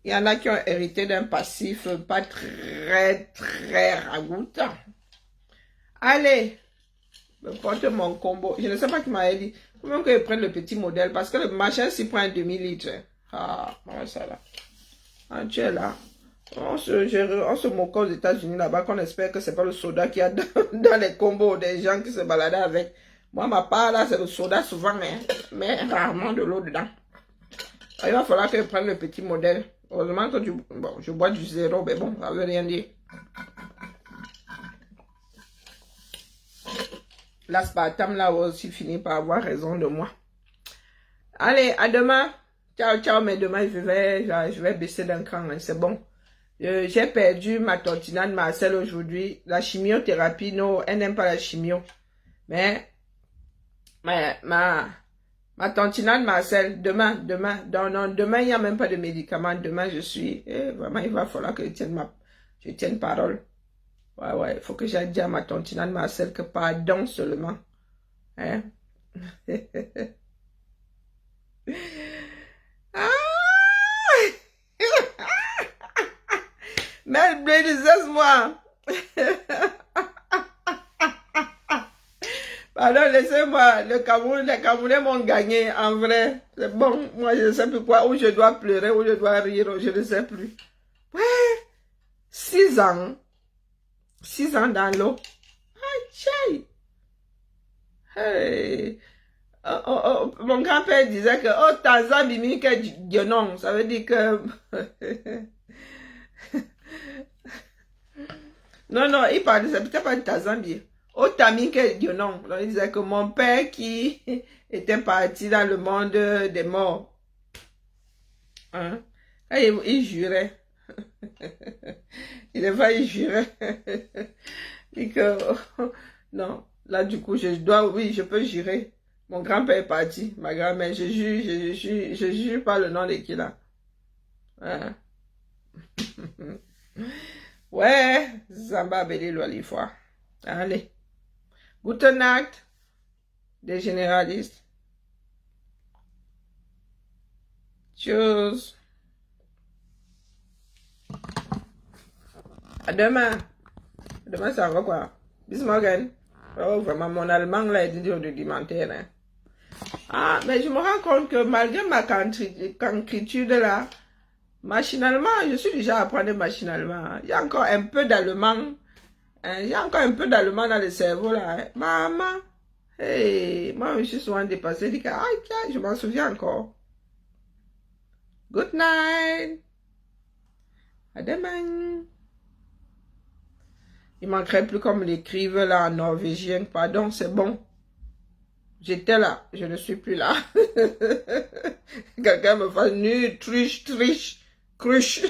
Il y en a qui ont hérité d'un passif pas très ragoûtant. Allez, me porte mon combo. Je ne sais pas qui m'a dit. Il faut même que je prenne le petit modèle parce que le machin s'y prend un demi-litre. Ah, comment ça là? Ah, tu es là. On se moque aux États-Unis là-bas qu'on espère que c'est pas le soda qu'il y a dans les combos des gens qui se baladaient avec. Moi, ma part là, c'est le soda souvent, hein, mais rarement de l'eau dedans. Il va falloir que je prenne le petit modèle. Heureusement que bon, je bois du zéro, mais bon, ça veut rien dire. L'aspartame là aussi finit par avoir raison de moi. Allez, à demain. Ciao, ciao, mais demain je vais baisser d'un cran, hein, c'est bon. J'ai perdu ma tantinade Marcel aujourd'hui. La chimiothérapie, non, elle n'aime pas la chimio. Mais ma tantinade Marcel, demain, non, demain, il n'y a même pas de médicaments. Demain, vraiment, il va falloir que je tienne parole. Ouais, il faut que j'aille dire à ma tantinade Marcel que pardon seulement. Hein? Mais laissez-moi. Pardon, laissez-moi. Les Camerounais m'ont gagné, en vrai. C'est bon, moi je ne sais plus quoi. Où je dois pleurer, où je dois rire, je ne sais plus. Ouais, 6 ans. 6 ans dans l'eau. Aïe, hey. Mon grand-père disait que, oh, Taza Bimi que non, ça veut dire que... Non, il parlait, c'est peut-être pas de Tarzan bien. Oh, Tami que non. Il disait que mon père qui était parti dans le monde des morts. Hein? Il jurait. Il jurait. Et que, non, là du coup, je peux jurer. Mon grand-père est parti, ma grand-mère, je jure pas le nom de qui là. Hein? Ouais, Zamba Beli Loi. Allez. Gute Nacht, des généralistes. Tchuss. À demain. Demain, ça va quoi? Bis morgen. Oh, vraiment, mon allemand là est dit rudimentaire. Hein. Ah, mais je me rends compte que malgré ma cancritude là, machinalement, je suis déjà à apprendre machinalement. Il y a encore un peu d'allemand. Hein, il y a encore un peu d'allemand dans le cerveau là. Hein. Maman. Hey, moi je suis souvent dépassée. Je dis que, je m'en souviens encore. Good night. À demain. Il manquerait plus comme l'écrive là en norvégien. Pardon, c'est bon. J'étais là, je ne suis plus là. Quelqu'un me fasse nu, triche, cruche.